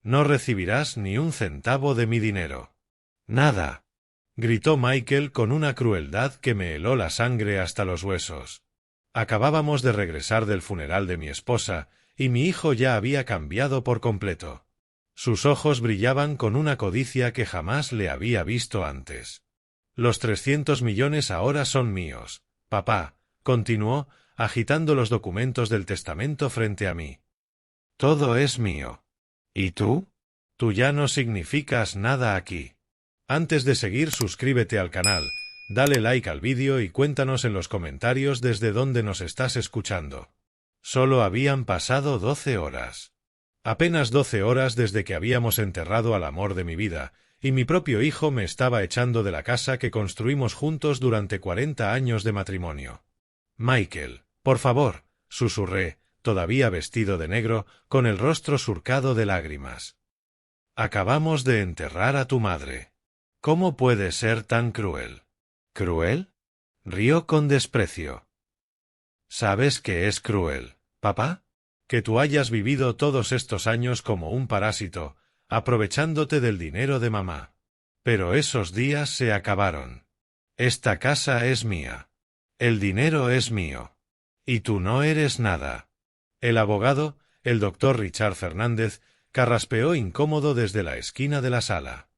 No recibirás ni un centavo de mi dinero. Nada, gritó Michael con una crueldad que me heló la sangre hasta los huesos. Acabábamos de regresar del funeral de mi esposa, y mi hijo ya había cambiado por completo. Sus ojos brillaban con una codicia que jamás le había visto antes. Los 300 millones ahora son míos, papá, continuó, agitando los documentos del testamento frente a mí. Todo es mío. ¿Y tú? Tú ya no significas nada aquí. Antes de seguir, suscríbete al canal, dale like al vídeo y cuéntanos en los comentarios desde dónde nos estás escuchando. Solo habían pasado 12 horas. Apenas 12 horas desde que habíamos enterrado al amor de mi vida, y mi propio hijo me estaba echando de la casa que construimos juntos durante 40 años de matrimonio. Michael, por favor, susurré, todavía vestido de negro, con el rostro surcado de lágrimas. Acabamos de enterrar a tu madre. ¿Cómo puede ser tan cruel? ¿Cruel? Rió con desprecio. ¿Sabes qué es cruel, papá? Que tú hayas vivido todos estos años como un parásito, aprovechándote del dinero de mamá. Pero esos días se acabaron. Esta casa es mía. El dinero es mío. Y tú no eres nada. El abogado, el doctor Richard Fernández, carraspeó incómodo desde la esquina de la sala.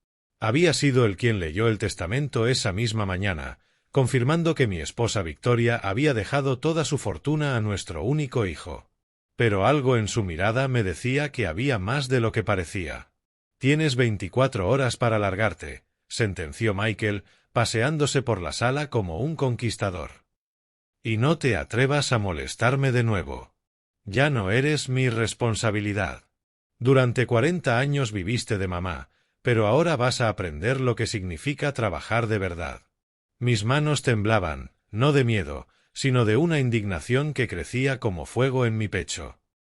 Había sido él quien leyó el testamento esa misma mañana, confirmando que mi esposa Victoria había dejado toda su fortuna a nuestro único hijo. Pero algo en su mirada me decía que había más de lo que parecía. Tienes 24 horas para largarte, sentenció Michael, paseándose por la sala como un conquistador. Y no te atrevas a molestarme de nuevo. Ya no eres mi responsabilidad. Durante 40 años viviste de mamá, pero ahora vas a aprender lo que significa trabajar de verdad. Mis manos temblaban, no de miedo, sino de una indignación que crecía como fuego en mi pecho.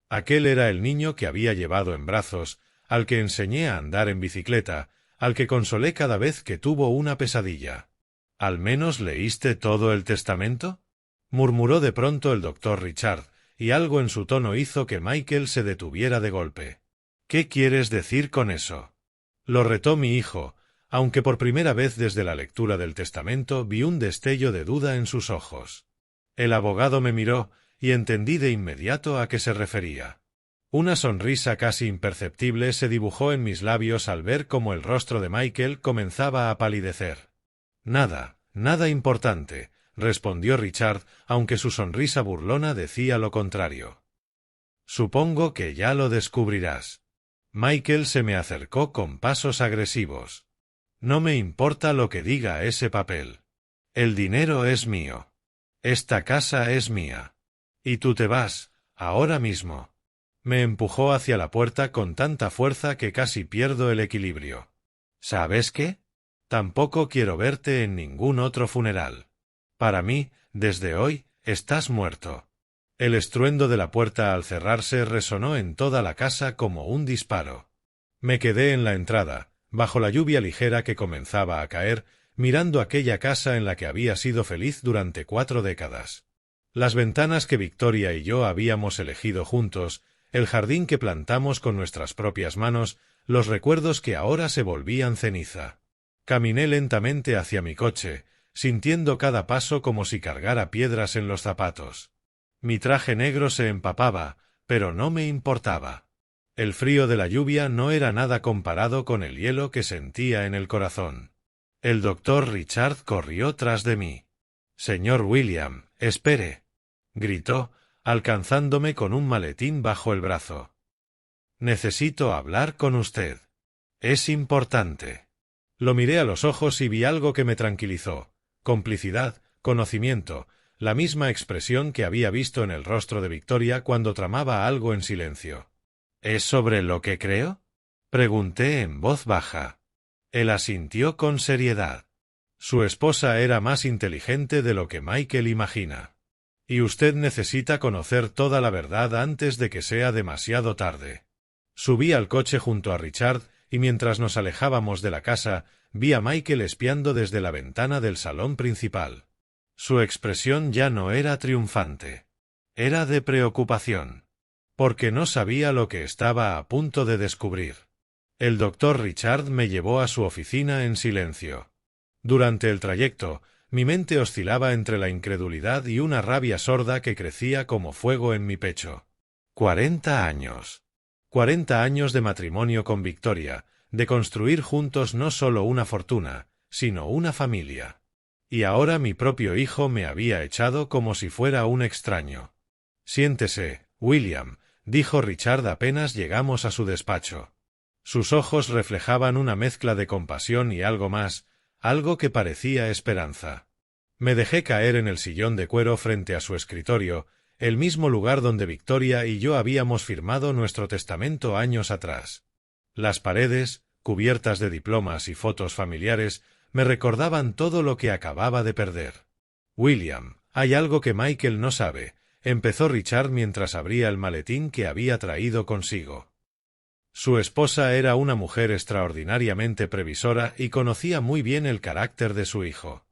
Aquel era el niño que había llevado en brazos, al que enseñé a andar en bicicleta, al que consolé cada vez que tuvo una pesadilla. ¿Al menos leíste todo el testamento?, murmuró de pronto el doctor Richard, y algo en su tono hizo que Michael se detuviera de golpe. ¿Qué quieres decir con eso?, lo retó mi hijo, aunque por primera vez desde la lectura del testamento vi un destello de duda en sus ojos. El abogado me miró, y entendí de inmediato a qué se refería. Una sonrisa casi imperceptible se dibujó en mis labios al ver cómo el rostro de Michael comenzaba a palidecer. Nada importante, respondió Richard, aunque su sonrisa burlona decía lo contrario. Supongo que ya lo descubrirás. Michael se me acercó con pasos agresivos. No me importa lo que diga ese papel. El dinero es mío. Esta casa es mía. Y tú te vas, ahora mismo. Me empujó hacia la puerta con tanta fuerza que casi pierdo el equilibrio. ¿Sabes qué? Tampoco quiero verte en ningún otro funeral. Para mí, desde hoy, estás muerto. El estruendo de la puerta al cerrarse resonó en toda la casa como un disparo. Me quedé en la entrada, bajo la lluvia ligera que comenzaba a caer, mirando aquella casa en la que había sido feliz durante 4 décadas. Las ventanas que Victoria y yo habíamos elegido juntos, el jardín que plantamos con nuestras propias manos, los recuerdos que ahora se volvían ceniza. Caminé lentamente hacia mi coche, sintiendo cada paso como si cargara piedras en los zapatos. Mi traje negro se empapaba, pero no me importaba. El frío de la lluvia no era nada comparado con el hielo que sentía en el corazón. El doctor Richard corrió tras de mí. «Señor William, espere», gritó, alcanzándome con un maletín bajo el brazo. «Necesito hablar con usted. Es importante». Lo miré a los ojos y vi algo que me tranquilizó. Complicidad, conocimiento, la misma expresión que había visto en el rostro de Victoria cuando tramaba algo en silencio. «¿Es sobre lo que creo?», pregunté en voz baja. Él asintió con seriedad. Su esposa era más inteligente de lo que Michael imagina. Y usted necesita conocer toda la verdad antes de que sea demasiado tarde. Subí al coche junto a Richard, y mientras nos alejábamos de la casa, vi a Michael espiando desde la ventana del salón principal. Su expresión ya no era triunfante. Era de preocupación. Porque no sabía lo que estaba a punto de descubrir. El doctor Richard me llevó a su oficina en silencio. Durante el trayecto, mi mente oscilaba entre la incredulidad y una rabia sorda que crecía como fuego en mi pecho. 40 años. 40 años de matrimonio con Victoria, de construir juntos no solo una fortuna, sino una familia. Y ahora mi propio hijo me había echado como si fuera un extraño. Siéntese, William, dijo Richard apenas llegamos a su despacho. Sus ojos reflejaban una mezcla de compasión y algo más, algo que parecía esperanza. Me dejé caer en el sillón de cuero frente a su escritorio, el mismo lugar donde Victoria y yo habíamos firmado nuestro testamento años atrás. Las paredes, cubiertas de diplomas y fotos familiares, me recordaban todo lo que acababa de perder. William, hay algo que Michael no sabe, empezó Richard mientras abría el maletín que había traído consigo. Su esposa era una mujer extraordinariamente previsora y conocía muy bien el carácter de su hijo.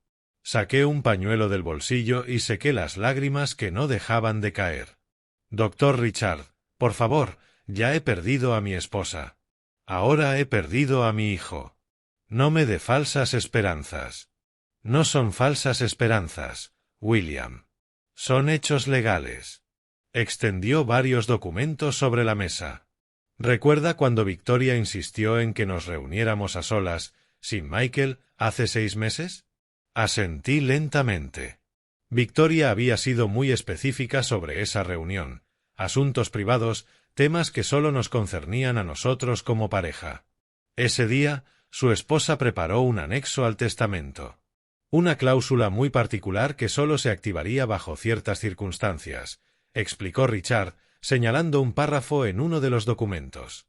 Saqué un pañuelo del bolsillo y sequé las lágrimas que no dejaban de caer. Doctor Richard, por favor, ya he perdido a mi esposa. Ahora he perdido a mi hijo. No me dé falsas esperanzas. No son falsas esperanzas, William. Son hechos legales. Extendió varios documentos sobre la mesa. ¿Recuerda cuando Victoria insistió en que nos reuniéramos a solas, sin Michael, hace 6 meses? Asentí lentamente. Victoria había sido muy específica sobre esa reunión. Asuntos privados, temas que solo nos concernían a nosotros como pareja. Ese día, su esposa preparó un anexo al testamento. Una cláusula muy particular que solo se activaría bajo ciertas circunstancias, explicó Richard, señalando un párrafo en uno de los documentos.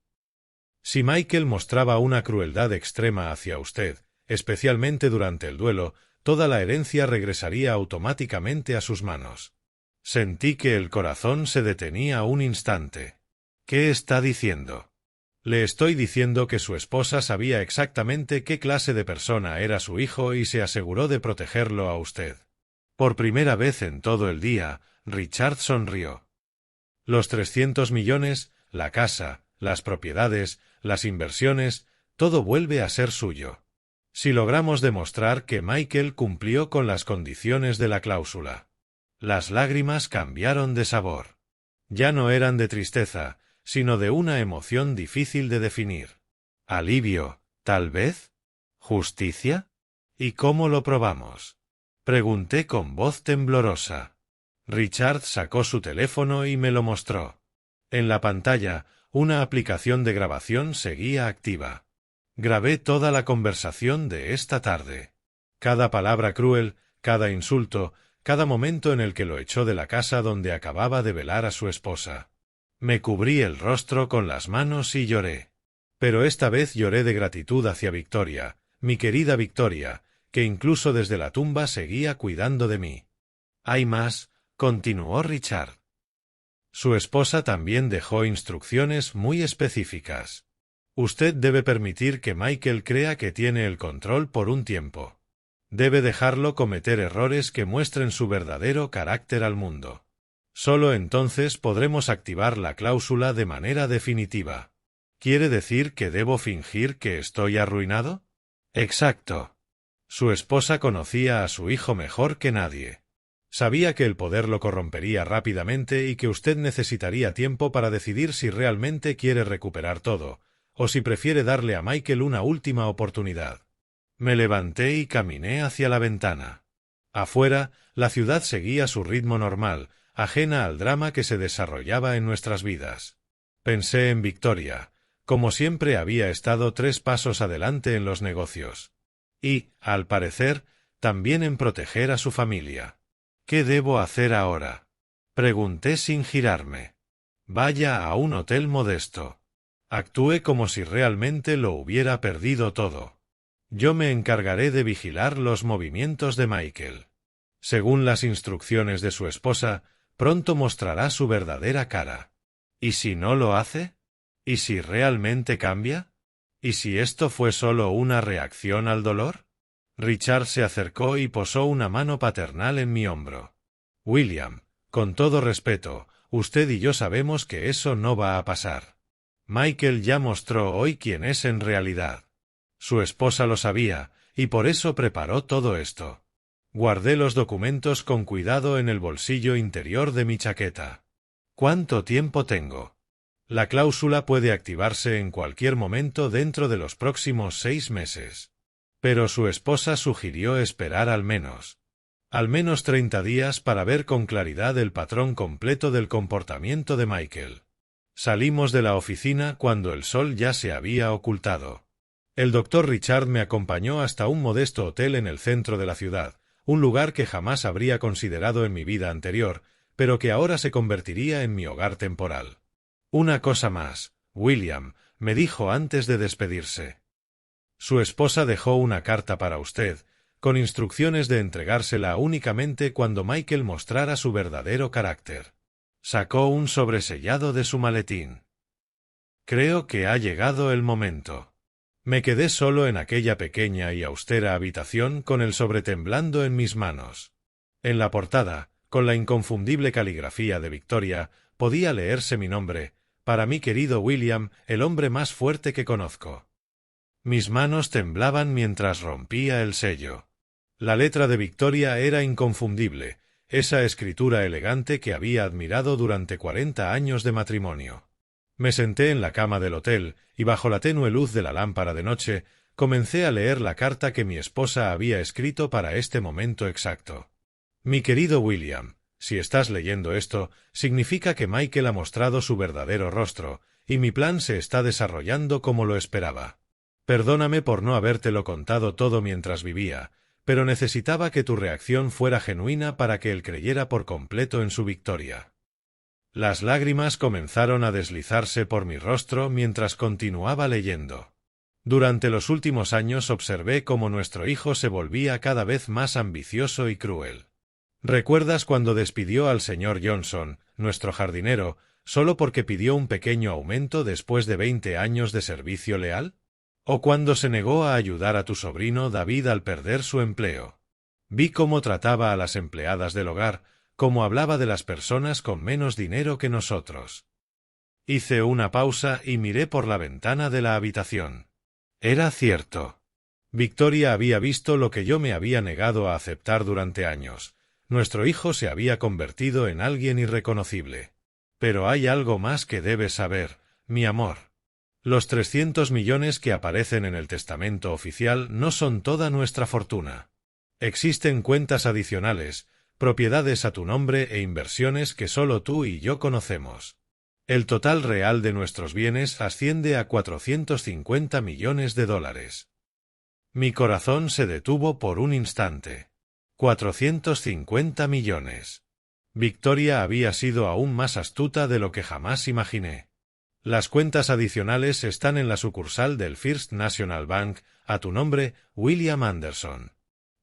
Si Michael mostraba una crueldad extrema hacia usted, especialmente durante el duelo, toda la herencia regresaría automáticamente a sus manos. Sentí que el corazón se detenía un instante. ¿Qué está diciendo? Le estoy diciendo que su esposa sabía exactamente qué clase de persona era su hijo y se aseguró de protegerlo a usted. Por primera vez en todo el día, Richard sonrió. Los 300 millones, la casa, las propiedades, las inversiones, todo vuelve a ser suyo. Si logramos demostrar que Michael cumplió con las condiciones de la cláusula. Las lágrimas cambiaron de sabor. Ya no eran de tristeza, sino de una emoción difícil de definir. ¿Alivio, tal vez? ¿Justicia? ¿Y cómo lo probamos? Pregunté con voz temblorosa. Richard sacó su teléfono y me lo mostró. En la pantalla, una aplicación de grabación seguía activa. Grabé toda la conversación de esta tarde. Cada palabra cruel, cada insulto, cada momento en el que lo echó de la casa donde acababa de velar a su esposa. Me cubrí el rostro con las manos y lloré. Pero esta vez lloré de gratitud hacia Victoria, mi querida Victoria, que incluso desde la tumba seguía cuidando de mí. Hay más, continuó Richard. Su esposa también dejó instrucciones muy específicas. Usted debe permitir que Michael crea que tiene el control por un tiempo. Debe dejarlo cometer errores que muestren su verdadero carácter al mundo. Solo entonces podremos activar la cláusula de manera definitiva. ¿Quiere decir que debo fingir que estoy arruinado? Exacto. Su esposa conocía a su hijo mejor que nadie. Sabía que el poder lo corrompería rápidamente y que usted necesitaría tiempo para decidir si realmente quiere recuperar todo, o si prefiere darle a Michael una última oportunidad. Me levanté y caminé hacia la ventana. Afuera, la ciudad seguía su ritmo normal, ajena al drama que se desarrollaba en nuestras vidas. Pensé en Victoria. Como siempre había estado 3 pasos adelante en los negocios. Y, al parecer, también en proteger a su familia. ¿Qué debo hacer ahora? Pregunté sin girarme. Vaya a un hotel modesto. Actué como si realmente lo hubiera perdido todo. Yo me encargaré de vigilar los movimientos de Michael. Según las instrucciones de su esposa, pronto mostrará su verdadera cara. ¿Y si no lo hace? ¿Y si realmente cambia? ¿Y si esto fue solo una reacción al dolor? Richard se acercó y posó una mano paternal en mi hombro. William, con todo respeto, usted y yo sabemos que eso no va a pasar. Michael ya mostró hoy quién es en realidad. Su esposa lo sabía, y por eso preparó todo esto. Guardé los documentos con cuidado en el bolsillo interior de mi chaqueta. ¿Cuánto tiempo tengo? La cláusula puede activarse en cualquier momento dentro de los próximos 6 meses. Pero su esposa sugirió esperar al menos 30 días para ver con claridad el patrón completo del comportamiento de Michael. Salimos de la oficina cuando el sol ya se había ocultado. El doctor Richard me acompañó hasta un modesto hotel en el centro de la ciudad, un lugar que jamás habría considerado en mi vida anterior, pero que ahora se convertiría en mi hogar temporal. Una cosa más, William, me dijo antes de despedirse. Su esposa dejó una carta para usted, con instrucciones de entregársela únicamente cuando Michael mostrara su verdadero carácter. Sacó un sobresellado de su maletín. Creo que ha llegado el momento. Me quedé solo en aquella pequeña y austera habitación con el sobre temblando en mis manos. En la portada, con la inconfundible caligrafía de Victoria, podía leerse mi nombre, para mi querido William, el hombre más fuerte que conozco. Mis manos temblaban mientras rompía el sello. La letra de Victoria era inconfundible, esa escritura elegante que había admirado durante 40 años de matrimonio. Me senté en la cama del hotel, y bajo la tenue luz de la lámpara de noche, comencé a leer la carta que mi esposa había escrito para este momento exacto. Mi querido William, si estás leyendo esto, significa que Michael ha mostrado su verdadero rostro, y mi plan se está desarrollando como lo esperaba. Perdóname por no habértelo contado todo mientras vivía, pero necesitaba que tu reacción fuera genuina para que él creyera por completo en su victoria. Las lágrimas comenzaron a deslizarse por mi rostro mientras continuaba leyendo. Durante los últimos años observé cómo nuestro hijo se volvía cada vez más ambicioso y cruel. ¿Recuerdas cuando despidió al señor Johnson, nuestro jardinero, solo porque pidió un pequeño aumento después de 20 años de servicio leal? ¿O cuando se negó a ayudar a tu sobrino David al perder su empleo? Vi cómo trataba a las empleadas del hogar, cómo hablaba de las personas con menos dinero que nosotros. Hice una pausa y miré por la ventana de la habitación. Era cierto. Victoria había visto lo que yo me había negado a aceptar durante años. Nuestro hijo se había convertido en alguien irreconocible. Pero hay algo más que debes saber, mi amor. Los 300 millones que aparecen en el testamento oficial no son toda nuestra fortuna. Existen cuentas adicionales, propiedades a tu nombre e inversiones que solo tú y yo conocemos. El total real de nuestros bienes asciende a 450 millones de dólares. Mi corazón se detuvo por un instante. 450 millones. Victoria había sido aún más astuta de lo que jamás imaginé. Las cuentas adicionales están en la sucursal del First National Bank, a tu nombre, William Anderson.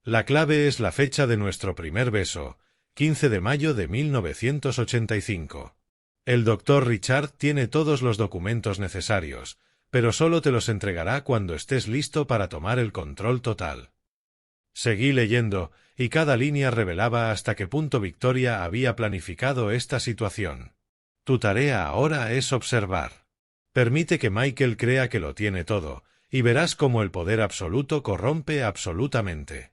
La clave es la fecha de nuestro primer beso, 15 de mayo de 1985. El doctor Richard tiene todos los documentos necesarios, pero solo te los entregará cuando estés listo para tomar el control total. Seguí leyendo, y cada línea revelaba hasta qué punto Victoria había planificado esta situación. Tu tarea ahora es observar. Permite que Michael crea que lo tiene todo, y verás cómo el poder absoluto corrompe absolutamente.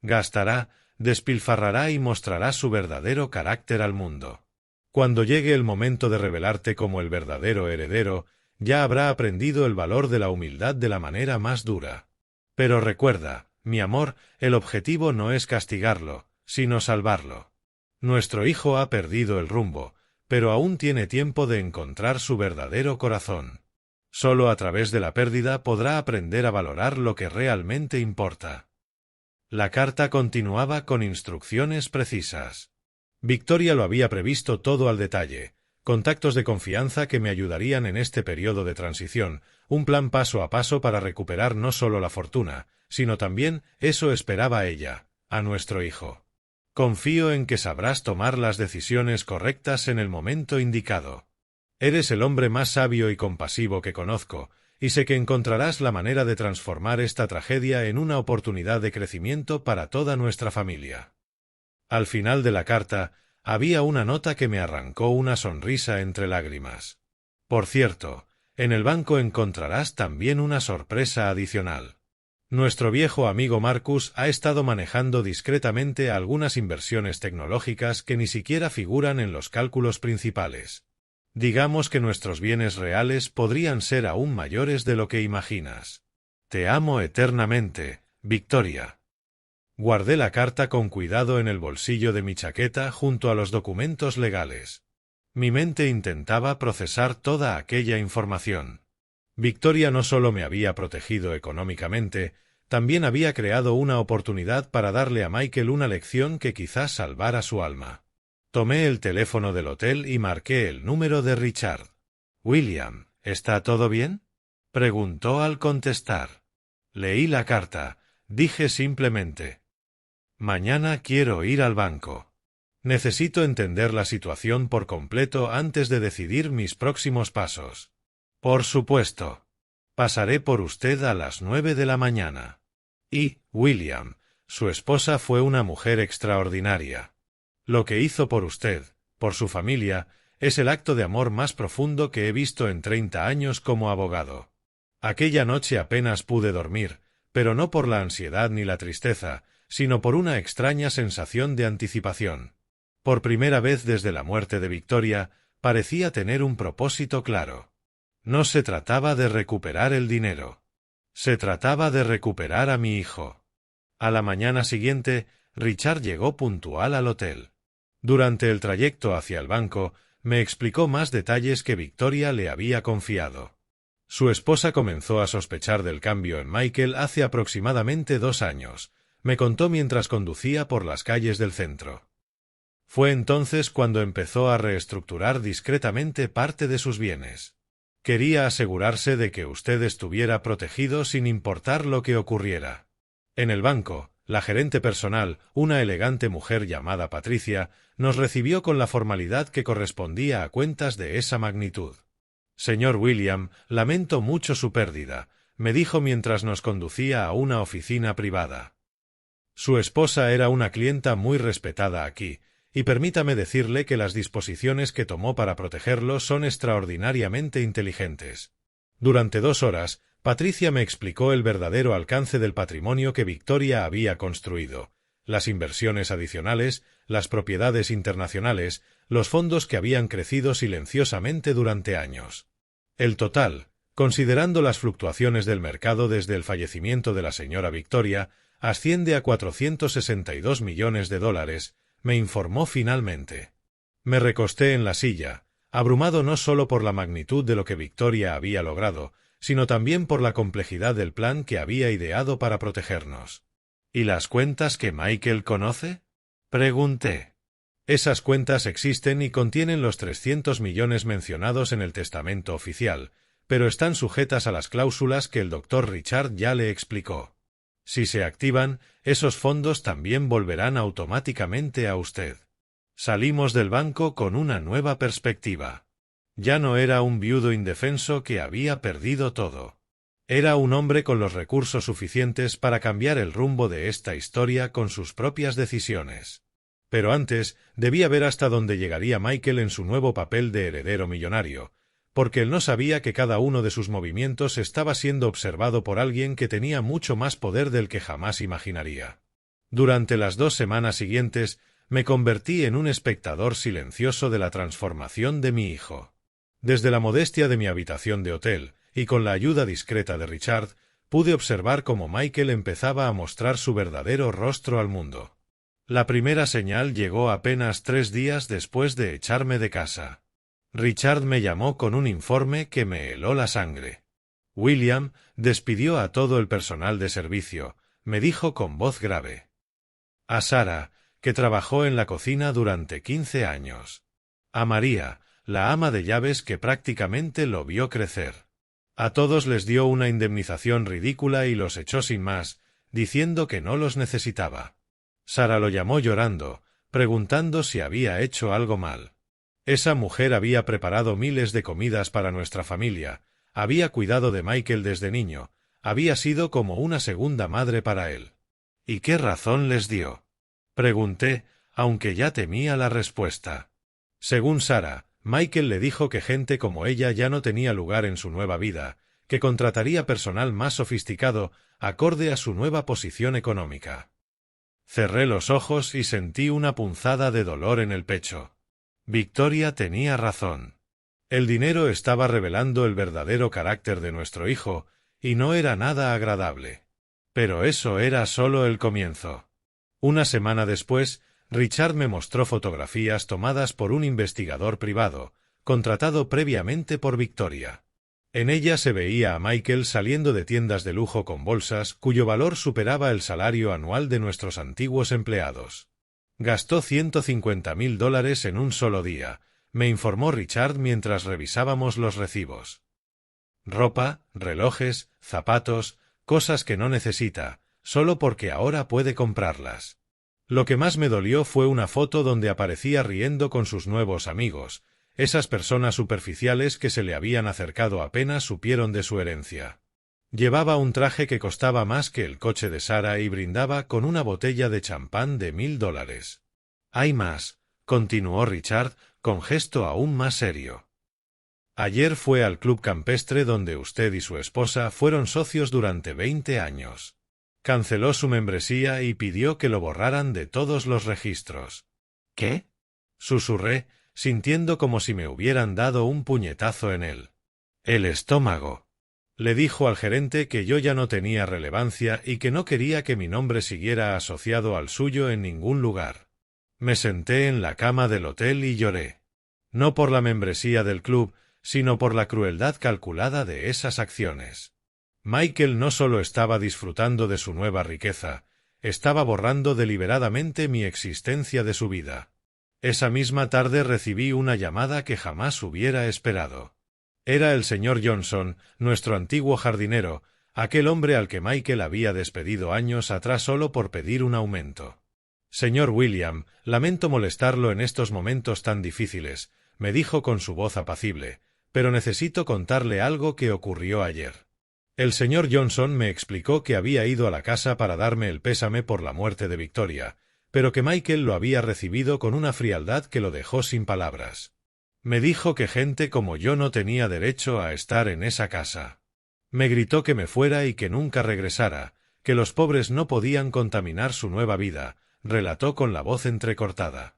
Gastará, despilfarrará y mostrará su verdadero carácter al mundo. Cuando llegue el momento de revelarte como el verdadero heredero, ya habrá aprendido el valor de la humildad de la manera más dura. Pero recuerda, mi amor, el objetivo no es castigarlo, sino salvarlo. Nuestro hijo ha perdido el rumbo, pero aún tiene tiempo de encontrar su verdadero corazón. Solo a través de la pérdida podrá aprender a valorar lo que realmente importa. La carta continuaba con instrucciones precisas. Victoria lo había previsto todo al detalle, contactos de confianza que me ayudarían en este periodo de transición, un plan paso a paso para recuperar no solo la fortuna, sino también, eso esperaba ella, a nuestro hijo. Confío en que sabrás tomar las decisiones correctas en el momento indicado. Eres el hombre más sabio y compasivo que conozco, y sé que encontrarás la manera de transformar esta tragedia en una oportunidad de crecimiento para toda nuestra familia. Al final de la carta, había una nota que me arrancó una sonrisa entre lágrimas. Por cierto, En el banco encontrarás también una sorpresa adicional. Nuestro viejo amigo Marcus ha estado manejando discretamente algunas inversiones tecnológicas que ni siquiera figuran en los cálculos principales. Digamos que nuestros bienes reales podrían ser aún mayores de lo que imaginas. Te amo eternamente, Victoria. Guardé la carta con cuidado en el bolsillo de mi chaqueta junto a los documentos legales. Mi mente intentaba procesar toda aquella información. Victoria no solo me había protegido económicamente, también había creado una oportunidad para darle a Michael una lección que quizás salvara su alma. Tomé el teléfono del hotel y marqué el número de Richard. «William, ¿está todo bien?», preguntó al contestar. Leí la carta. Dije simplemente: «Mañana quiero ir al banco. Necesito entender la situación por completo antes de decidir mis próximos pasos». «Por supuesto. Pasaré por usted a las 9 de la mañana». Y, William, su esposa fue una mujer extraordinaria. Lo que hizo por usted, por su familia, es el acto de amor más profundo que he visto en 30 años como abogado. Aquella noche apenas pude dormir, pero no por la ansiedad ni la tristeza, sino por una extraña sensación de anticipación. Por primera vez desde la muerte de Victoria, parecía tener un propósito claro. No se trataba de recuperar el dinero. Se trataba de recuperar a mi hijo. A la mañana siguiente, Richard llegó puntual al hotel. Durante el trayecto hacia el banco, me explicó más detalles que Victoria le había confiado. Su esposa comenzó a sospechar del cambio en Michael hace aproximadamente 2 años, me contó mientras conducía por las calles del centro. Fue entonces cuando empezó a reestructurar discretamente parte de sus bienes. Quería asegurarse de que usted estuviera protegido sin importar lo que ocurriera. En el banco, la gerente personal, una elegante mujer llamada Patricia, nos recibió con la formalidad que correspondía a cuentas de esa magnitud. «Señor William, lamento mucho su pérdida», me dijo mientras nos conducía a una oficina privada. Su esposa era una clienta muy respetada aquí, y permítame decirle que las disposiciones que tomó para protegerlo son extraordinariamente inteligentes. Durante 2 horas, Patricia me explicó el verdadero alcance del patrimonio que Victoria había construido, las inversiones adicionales, las propiedades internacionales, los fondos que habían crecido silenciosamente durante años. El total, considerando las fluctuaciones del mercado desde el fallecimiento de la señora Victoria, asciende a $462 millones, me informó finalmente. Me recosté en la silla, abrumado no solo por la magnitud de lo que Victoria había logrado, sino también por la complejidad del plan que había ideado para protegernos. ¿Y las cuentas que Michael conoce?, pregunté. Esas cuentas existen y contienen los 300 millones mencionados en el testamento oficial, pero están sujetas a las cláusulas que el Dr. Richard ya le explicó. Si se activan, esos fondos también volverán automáticamente a usted. Salimos del banco con una nueva perspectiva. Ya no era un viudo indefenso que había perdido todo. Era un hombre con los recursos suficientes para cambiar el rumbo de esta historia con sus propias decisiones. Pero antes, debía ver hasta dónde llegaría Michael en su nuevo papel de heredero millonario, porque él no sabía que cada uno de sus movimientos estaba siendo observado por alguien que tenía mucho más poder del que jamás imaginaría. Durante las 2 semanas siguientes, me convertí en un espectador silencioso de la transformación de mi hijo. Desde la modestia de mi habitación de hotel, y con la ayuda discreta de Richard, pude observar cómo Michael empezaba a mostrar su verdadero rostro al mundo. La primera señal llegó apenas 3 días después de echarme de casa. Richard me llamó con un informe que me heló la sangre. William despidió a todo el personal de servicio, me dijo con voz grave. A Sara, que trabajó en la cocina durante 15 años. A María, la ama de llaves que prácticamente lo vio crecer. A todos les dio una indemnización ridícula y los echó sin más, diciendo que no los necesitaba. Sara lo llamó llorando, preguntando si había hecho algo mal. Esa mujer había preparado miles de comidas para nuestra familia, había cuidado de Michael desde niño, había sido como una segunda madre para él. ¿Y qué razón les dio?, pregunté, aunque ya temía la respuesta. Según Sara, Michael le dijo que gente como ella ya no tenía lugar en su nueva vida, que contrataría personal más sofisticado acorde a su nueva posición económica. Cerré los ojos y sentí una punzada de dolor en el pecho. Victoria tenía razón. El dinero estaba revelando el verdadero carácter de nuestro hijo, y no era nada agradable. Pero eso era solo el comienzo. Una semana después, Richard me mostró fotografías tomadas por un investigador privado, contratado previamente por Victoria. En ella se veía a Michael saliendo de tiendas de lujo con bolsas cuyo valor superaba el salario anual de nuestros antiguos empleados. Gastó $150.000 en un solo día, me informó Richard mientras revisábamos los recibos. Ropa, relojes, zapatos, cosas que no necesita, solo porque ahora puede comprarlas. Lo que más me dolió fue una foto donde aparecía riendo con sus nuevos amigos, esas personas superficiales que se le habían acercado apenas supieron de su herencia. Llevaba un traje que costaba más que el coche de Sara y brindaba con una botella de champán de $1.000. Hay más, continuó Richard, con gesto aún más serio. Ayer fue al club campestre donde usted y su esposa fueron socios durante 20 años. Canceló su membresía y pidió que lo borraran de todos los registros. ¿Qué? Susurré, sintiendo como si me hubieran dado un puñetazo en el estómago. Le dijo al gerente que yo ya no tenía relevancia y que no quería que mi nombre siguiera asociado al suyo en ningún lugar. Me senté en la cama del hotel y lloré. No por la membresía del club, sino por la crueldad calculada de esas acciones. Michael no solo estaba disfrutando de su nueva riqueza, estaba borrando deliberadamente mi existencia de su vida. Esa misma tarde recibí una llamada que jamás hubiera esperado. Era el señor Johnson, nuestro antiguo jardinero, aquel hombre al que Michael había despedido años atrás solo por pedir un aumento. Señor William, lamento molestarlo en estos momentos tan difíciles, me dijo con su voz apacible, pero necesito contarle algo que ocurrió ayer. El señor Johnson me explicó que había ido a la casa para darme el pésame por la muerte de Victoria, pero que Michael lo había recibido con una frialdad que lo dejó sin palabras. Me dijo que gente como yo no tenía derecho a estar en esa casa. Me gritó que me fuera y que nunca regresara, que los pobres no podían contaminar su nueva vida, relató con la voz entrecortada.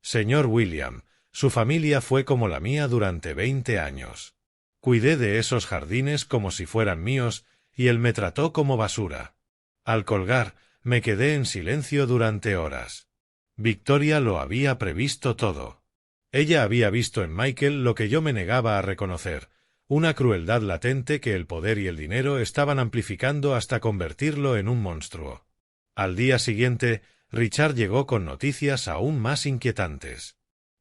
Señor William, su familia fue como la mía durante 20 años. Cuidé de esos jardines como si fueran míos, y él me trató como basura. Al colgar, me quedé en silencio durante horas. Victoria lo había previsto todo. Ella había visto en Michael lo que yo me negaba a reconocer, una crueldad latente que el poder y el dinero estaban amplificando hasta convertirlo en un monstruo. Al día siguiente, Richard llegó con noticias aún más inquietantes.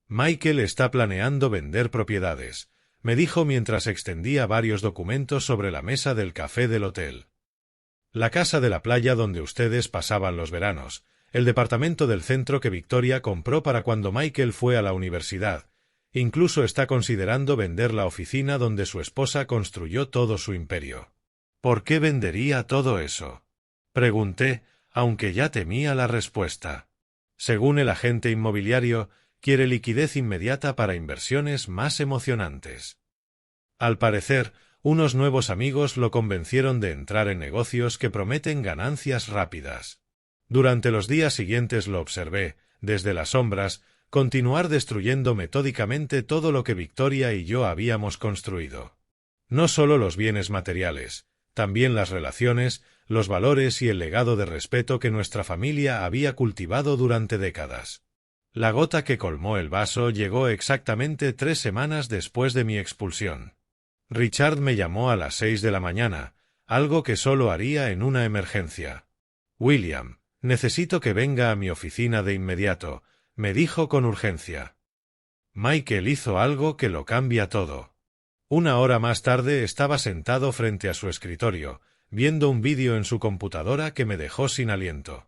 Michael está planeando vender propiedades, me dijo mientras extendía varios documentos sobre la mesa del café del hotel. La casa de la playa donde ustedes pasaban los veranos, el departamento del centro que Victoria compró para cuando Michael fue a la universidad, incluso está considerando vender la oficina donde su esposa construyó todo su imperio. ¿Por qué vendería todo eso? Pregunté, aunque ya temía la respuesta. Según el agente inmobiliario, quiere liquidez inmediata para inversiones más emocionantes. Al parecer, unos nuevos amigos lo convencieron de entrar en negocios que prometen ganancias rápidas. Durante los días siguientes lo observé, desde las sombras, continuar destruyendo metódicamente todo lo que Victoria y yo habíamos construido. No solo los bienes materiales, también las relaciones, los valores y el legado de respeto que nuestra familia había cultivado durante décadas. La gota que colmó el vaso llegó exactamente 3 semanas después de mi expulsión. Richard me llamó a las 6 de la mañana, algo que solo haría en una emergencia. William, necesito que venga a mi oficina de inmediato, me dijo con urgencia. Michael hizo algo que lo cambia todo. Una hora más tarde estaba sentado frente a su escritorio, viendo un vídeo en su computadora que me dejó sin aliento.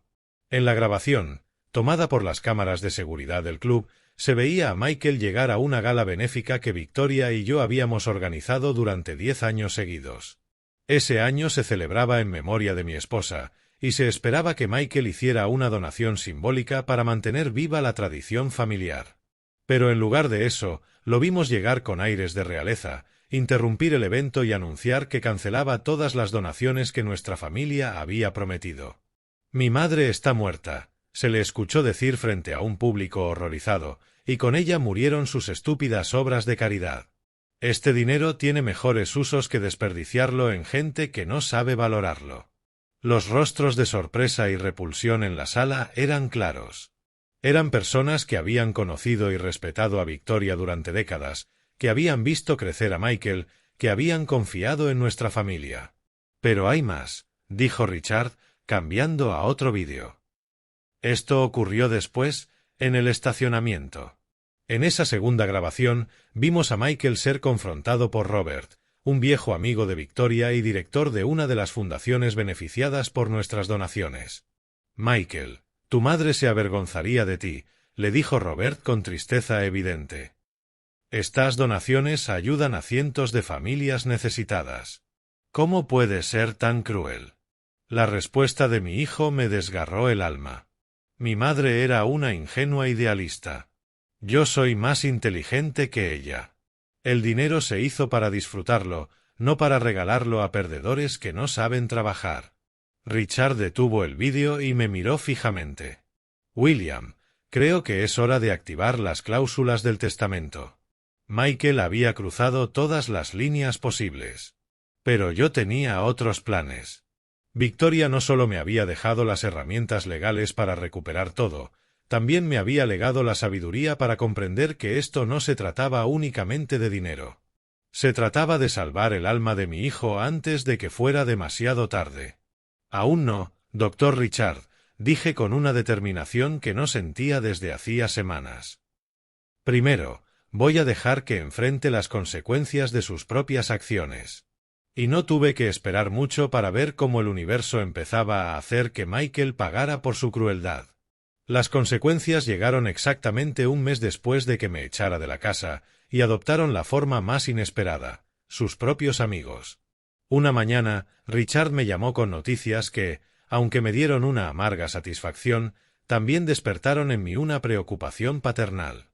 En la grabación, tomada por las cámaras de seguridad del club, se veía a Michael llegar a una gala benéfica que Victoria y yo habíamos organizado durante 10 años seguidos. Ese año se celebraba en memoria de mi esposa, y se esperaba que Michael hiciera una donación simbólica para mantener viva la tradición familiar. Pero en lugar de eso, lo vimos llegar con aires de realeza, interrumpir el evento y anunciar que cancelaba todas las donaciones que nuestra familia había prometido. «Mi madre está muerta», se le escuchó decir frente a un público horrorizado, y con ella murieron sus estúpidas obras de caridad. Este dinero tiene mejores usos que desperdiciarlo en gente que no sabe valorarlo. Los rostros de sorpresa y repulsión en la sala eran claros. Eran personas que habían conocido y respetado a Victoria durante décadas, que habían visto crecer a Michael, que habían confiado en nuestra familia. «Pero hay más», dijo Richard, cambiando a otro vídeo. Esto ocurrió después, en el estacionamiento. En esa segunda grabación, vimos a Michael ser confrontado por Robert, un viejo amigo de Victoria y director de una de las fundaciones beneficiadas por nuestras donaciones. «Michael, tu madre se avergonzaría de ti», le dijo Robert con tristeza evidente. «Estas donaciones ayudan a cientos de familias necesitadas. ¿Cómo puedes ser tan cruel?». La respuesta de mi hijo me desgarró el alma. Mi madre era una ingenua idealista. Yo soy más inteligente que ella. El dinero se hizo para disfrutarlo, no para regalarlo a perdedores que no saben trabajar. Richard detuvo el vídeo y me miró fijamente. «William, creo que es hora de activar las cláusulas del testamento». Michael había cruzado todas las líneas posibles. Pero yo tenía otros planes. Victoria no solo me había dejado las herramientas legales para recuperar todo, también me había legado la sabiduría para comprender que esto no se trataba únicamente de dinero. Se trataba de salvar el alma de mi hijo antes de que fuera demasiado tarde. «Aún no, doctor Richard», dije con una determinación que no sentía desde hacía semanas. «Primero, voy a dejar que enfrente las consecuencias de sus propias acciones». Y no tuve que esperar mucho para ver cómo el universo empezaba a hacer que Michael pagara por su crueldad. Las consecuencias llegaron exactamente un mes después de que me echara de la casa, y adoptaron la forma más inesperada: sus propios amigos. Una mañana, Richard me llamó con noticias que, aunque me dieron una amarga satisfacción, también despertaron en mí una preocupación paternal.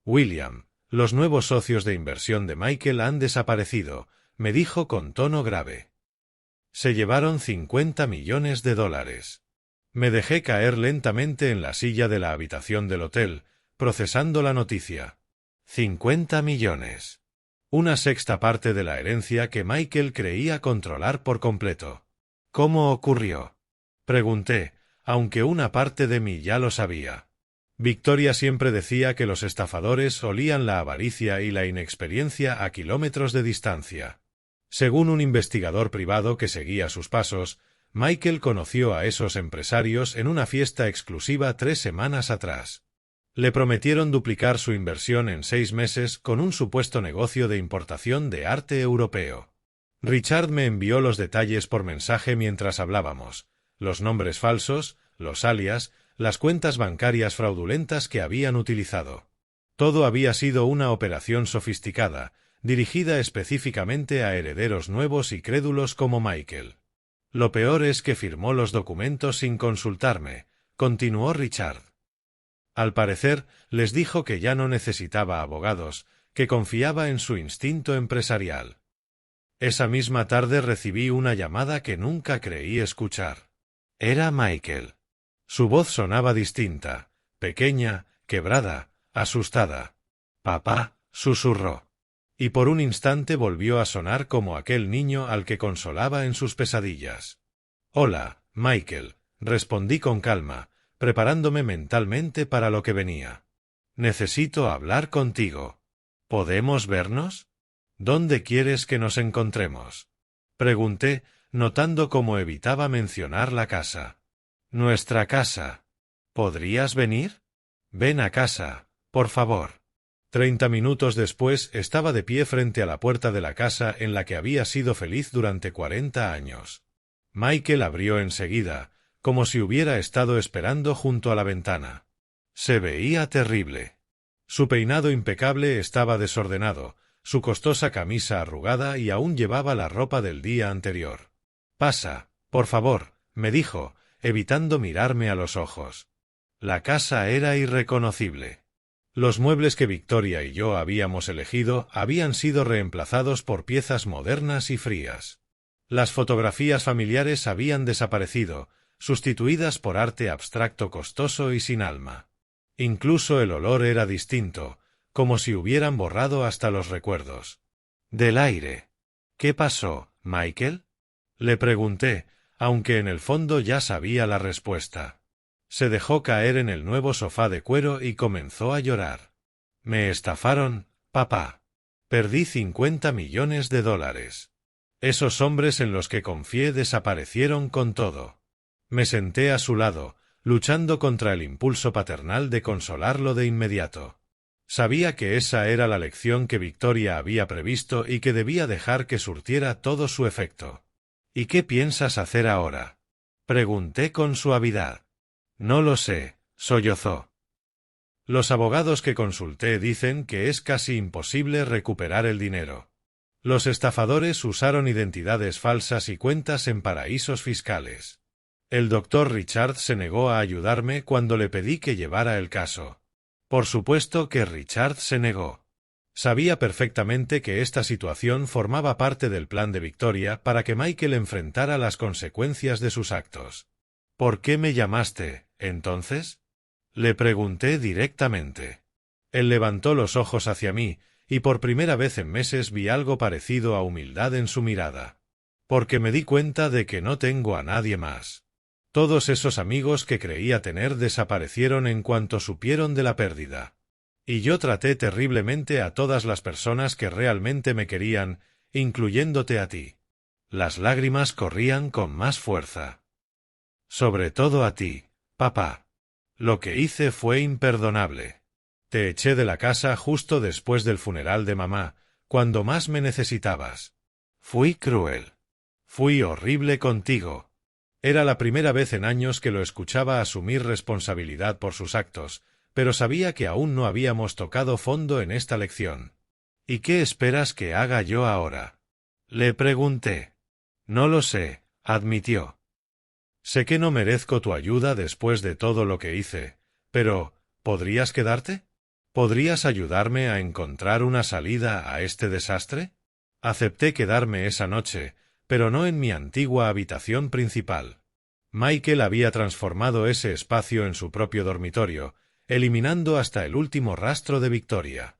«William, los nuevos socios de inversión de Michael han desaparecido», me dijo con tono grave. «Se llevaron $50 millones. Me dejé caer lentamente en la silla de la habitación del hotel, procesando la noticia. 50 millones. Una sexta parte de la herencia que Michael creía controlar por completo. ¿Cómo ocurrió?, pregunté, aunque una parte de mí ya lo sabía. Victoria siempre decía que los estafadores olían la avaricia y la inexperiencia a kilómetros de distancia. Según un investigador privado que seguía sus pasos, Michael conoció a esos empresarios en una fiesta exclusiva 3 semanas atrás. Le prometieron duplicar su inversión en 6 meses con un supuesto negocio de importación de arte europeo. Richard me envió los detalles por mensaje mientras hablábamos, los nombres falsos, los alias, las cuentas bancarias fraudulentas que habían utilizado. Todo había sido una operación sofisticada, dirigida específicamente a herederos nuevos y crédulos como Michael. Lo peor es que firmó los documentos sin consultarme, continuó Richard. Al parecer, les dijo que ya no necesitaba abogados, que confiaba en su instinto empresarial. Esa misma tarde recibí una llamada que nunca creí escuchar. Era Michael. Su voz sonaba distinta, pequeña, quebrada, asustada. «Papá», susurró. Y por un instante volvió a sonar como aquel niño al que consolaba en sus pesadillas. «Hola, Michael», respondí con calma, preparándome mentalmente para lo que venía. «Necesito hablar contigo. ¿Podemos vernos? ¿Dónde quieres que nos encontremos?», pregunté, notando cómo evitaba mencionar la casa. «Nuestra casa. ¿Podrías venir? Ven a casa, por favor». 30 minutos después estaba de pie frente a la puerta de la casa en la que había sido feliz durante 40 años. Michael abrió enseguida, como si hubiera estado esperando junto a la ventana. Se veía terrible. Su peinado impecable estaba desordenado, su costosa camisa arrugada y aún llevaba la ropa del día anterior. «Pasa, por favor», me dijo, evitando mirarme a los ojos. La casa era irreconocible. Los muebles que Victoria y yo habíamos elegido habían sido reemplazados por piezas modernas y frías. Las fotografías familiares habían desaparecido, sustituidas por arte abstracto costoso y sin alma. Incluso el olor era distinto, como si hubieran borrado hasta los recuerdos. Del aire. ¿Qué pasó, Michael? Le pregunté, aunque en el fondo ya sabía la respuesta. Se dejó caer en el nuevo sofá de cuero y comenzó a llorar. Me estafaron, papá. Perdí $50 millones. Esos hombres en los que confié desaparecieron con todo. Me senté a su lado, luchando contra el impulso paternal de consolarlo de inmediato. Sabía que esa era la lección que Victoria había previsto y que debía dejar que surtiera todo su efecto. ¿Y qué piensas hacer ahora? Pregunté con suavidad. No lo sé, sollozó. Los abogados que consulté dicen que es casi imposible recuperar el dinero. Los estafadores usaron identidades falsas y cuentas en paraísos fiscales. El doctor Richard se negó a ayudarme cuando le pedí que llevara el caso. Por supuesto que Richard se negó. Sabía perfectamente que esta situación formaba parte del plan de Victoria para que Michael enfrentara las consecuencias de sus actos. ¿Por qué me llamaste, entonces? Le pregunté directamente. Él levantó los ojos hacia mí, y por primera vez en meses vi algo parecido a humildad en su mirada. Porque me di cuenta de que no tengo a nadie más. Todos esos amigos que creía tener desaparecieron en cuanto supieron de la pérdida. Y yo traté terriblemente a todas las personas que realmente me querían, incluyéndote a ti. Las lágrimas corrían con más fuerza. Sobre todo a ti, papá. Lo que hice fue imperdonable. Te eché de la casa justo después del funeral de mamá, cuando más me necesitabas. Fui cruel. Fui horrible contigo. Era la primera vez en años que lo escuchaba asumir responsabilidad por sus actos, pero sabía que aún no habíamos tocado fondo en esta lección. ¿Y qué esperas que haga yo ahora? Le pregunté. No lo sé, admitió. Sé que no merezco tu ayuda después de todo lo que hice, pero ¿podrías quedarte? ¿Podrías ayudarme a encontrar una salida a este desastre? Acepté quedarme esa noche, pero no en mi antigua habitación principal. Michael había transformado ese espacio en su propio dormitorio, eliminando hasta el último rastro de Victoria.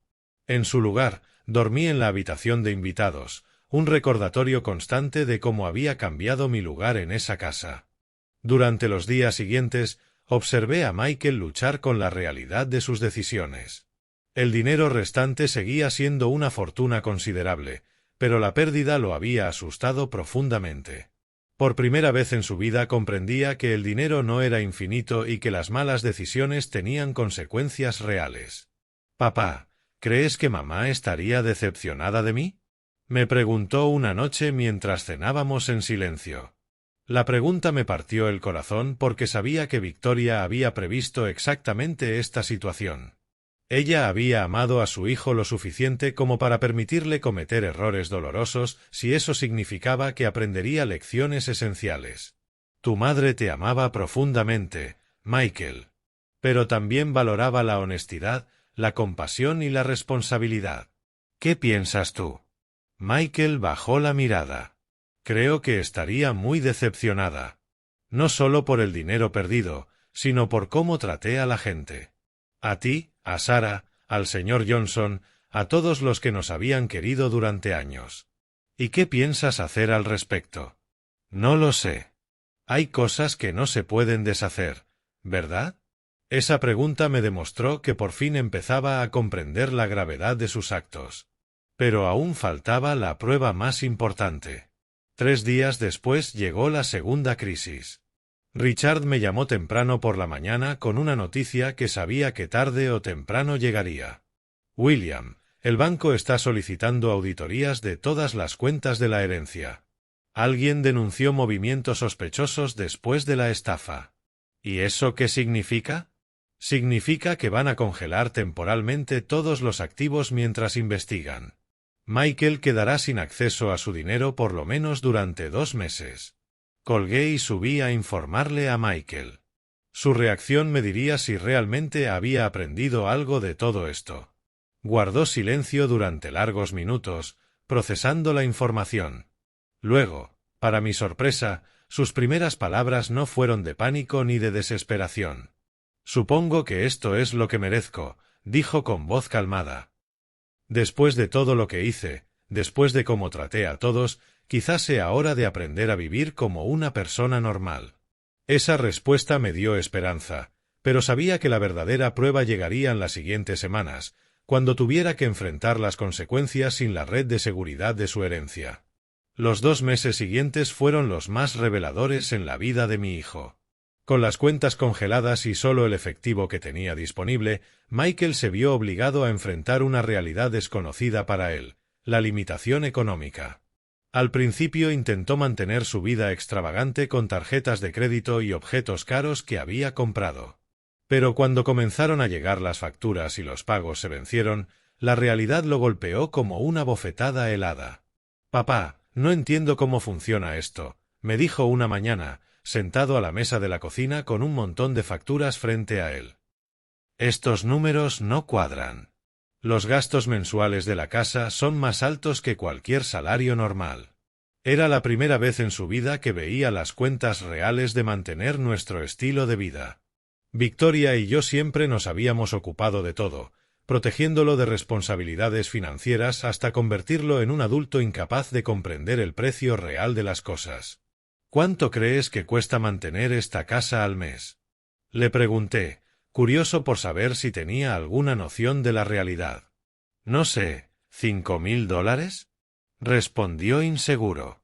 En su lugar, dormí en la habitación de invitados, un recordatorio constante de cómo había cambiado mi lugar en esa casa. Durante los días siguientes, observé a Michael luchar con la realidad de sus decisiones. El dinero restante seguía siendo una fortuna considerable, pero la pérdida lo había asustado profundamente. Por primera vez en su vida comprendía que el dinero no era infinito y que las malas decisiones tenían consecuencias reales. «Papá, ¿crees que mamá estaría decepcionada de mí?», me preguntó una noche mientras cenábamos en silencio. La pregunta me partió el corazón porque sabía que Victoria había previsto exactamente esta situación. Ella había amado a su hijo lo suficiente como para permitirle cometer errores dolorosos si eso significaba que aprendería lecciones esenciales. Tu madre te amaba profundamente, Michael. Pero también valoraba la honestidad, la compasión y la responsabilidad. ¿Qué piensas tú? Michael bajó la mirada. Creo que estaría muy decepcionada. No solo por el dinero perdido, sino por cómo traté a la gente. A ti, a Sarah, al señor Johnson, a todos los que nos habían querido durante años. ¿Y qué piensas hacer al respecto? No lo sé. Hay cosas que no se pueden deshacer, ¿verdad? Esa pregunta me demostró que por fin empezaba a comprender la gravedad de sus actos. Pero aún faltaba la prueba más importante. 3 días después llegó la segunda crisis. Richard me llamó temprano por la mañana con una noticia que sabía que tarde o temprano llegaría. William, el banco está solicitando auditorías de todas las cuentas de la herencia. Alguien denunció movimientos sospechosos después de la estafa. ¿Y eso qué significa? Significa que van a congelar temporalmente todos los activos mientras investigan. Michael quedará sin acceso a su dinero por lo menos durante 2 meses. Colgué y subí a informarle a Michael. Su reacción me diría si realmente había aprendido algo de todo esto. Guardó silencio durante largos minutos, procesando la información. Luego, para mi sorpresa, sus primeras palabras no fueron de pánico ni de desesperación. «Supongo que esto es lo que merezco», dijo con voz calmada. «Después de todo lo que hice, después de cómo traté a todos, quizás sea hora de aprender a vivir como una persona normal». Esa respuesta me dio esperanza, pero sabía que la verdadera prueba llegaría en las siguientes semanas, cuando tuviera que enfrentar las consecuencias sin la red de seguridad de su herencia. Los 2 meses siguientes fueron los más reveladores en la vida de mi hijo. Con las cuentas congeladas y solo el efectivo que tenía disponible, Michael se vio obligado a enfrentar una realidad desconocida para él, la limitación económica. Al principio intentó mantener su vida extravagante con tarjetas de crédito y objetos caros que había comprado. Pero cuando comenzaron a llegar las facturas y los pagos se vencieron, la realidad lo golpeó como una bofetada helada. «Papá, no entiendo cómo funciona esto», me dijo una mañana, sentado a la mesa de la cocina con un montón de facturas frente a él. «Estos números no cuadran. Los gastos mensuales de la casa son más altos que cualquier salario normal». Era la primera vez en su vida que veía las cuentas reales de mantener nuestro estilo de vida. Victoria y yo siempre nos habíamos ocupado de todo, protegiéndolo de responsabilidades financieras hasta convertirlo en un adulto incapaz de comprender el precio real de las cosas. «¿Cuánto crees que cuesta mantener esta casa al mes?», le pregunté, curioso por saber si tenía alguna noción de la realidad. «No sé, $5.000», respondió inseguro.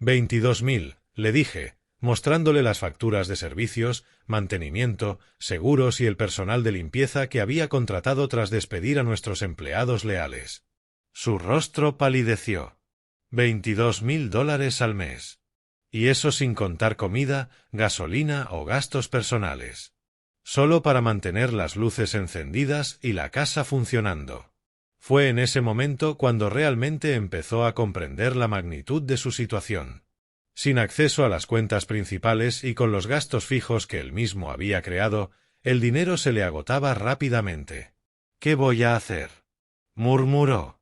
«22.000», le dije, mostrándole las facturas de servicios, mantenimiento, seguros y el personal de limpieza que había contratado tras despedir a nuestros empleados leales. Su rostro palideció. $22.000 al mes. Y eso sin contar comida, gasolina o gastos personales. Solo para mantener las luces encendidas y la casa funcionando. Fue en ese momento cuando realmente empezó a comprender la magnitud de su situación. Sin acceso a las cuentas principales y con los gastos fijos que él mismo había creado, el dinero se le agotaba rápidamente. «¿Qué voy a hacer?», murmuró.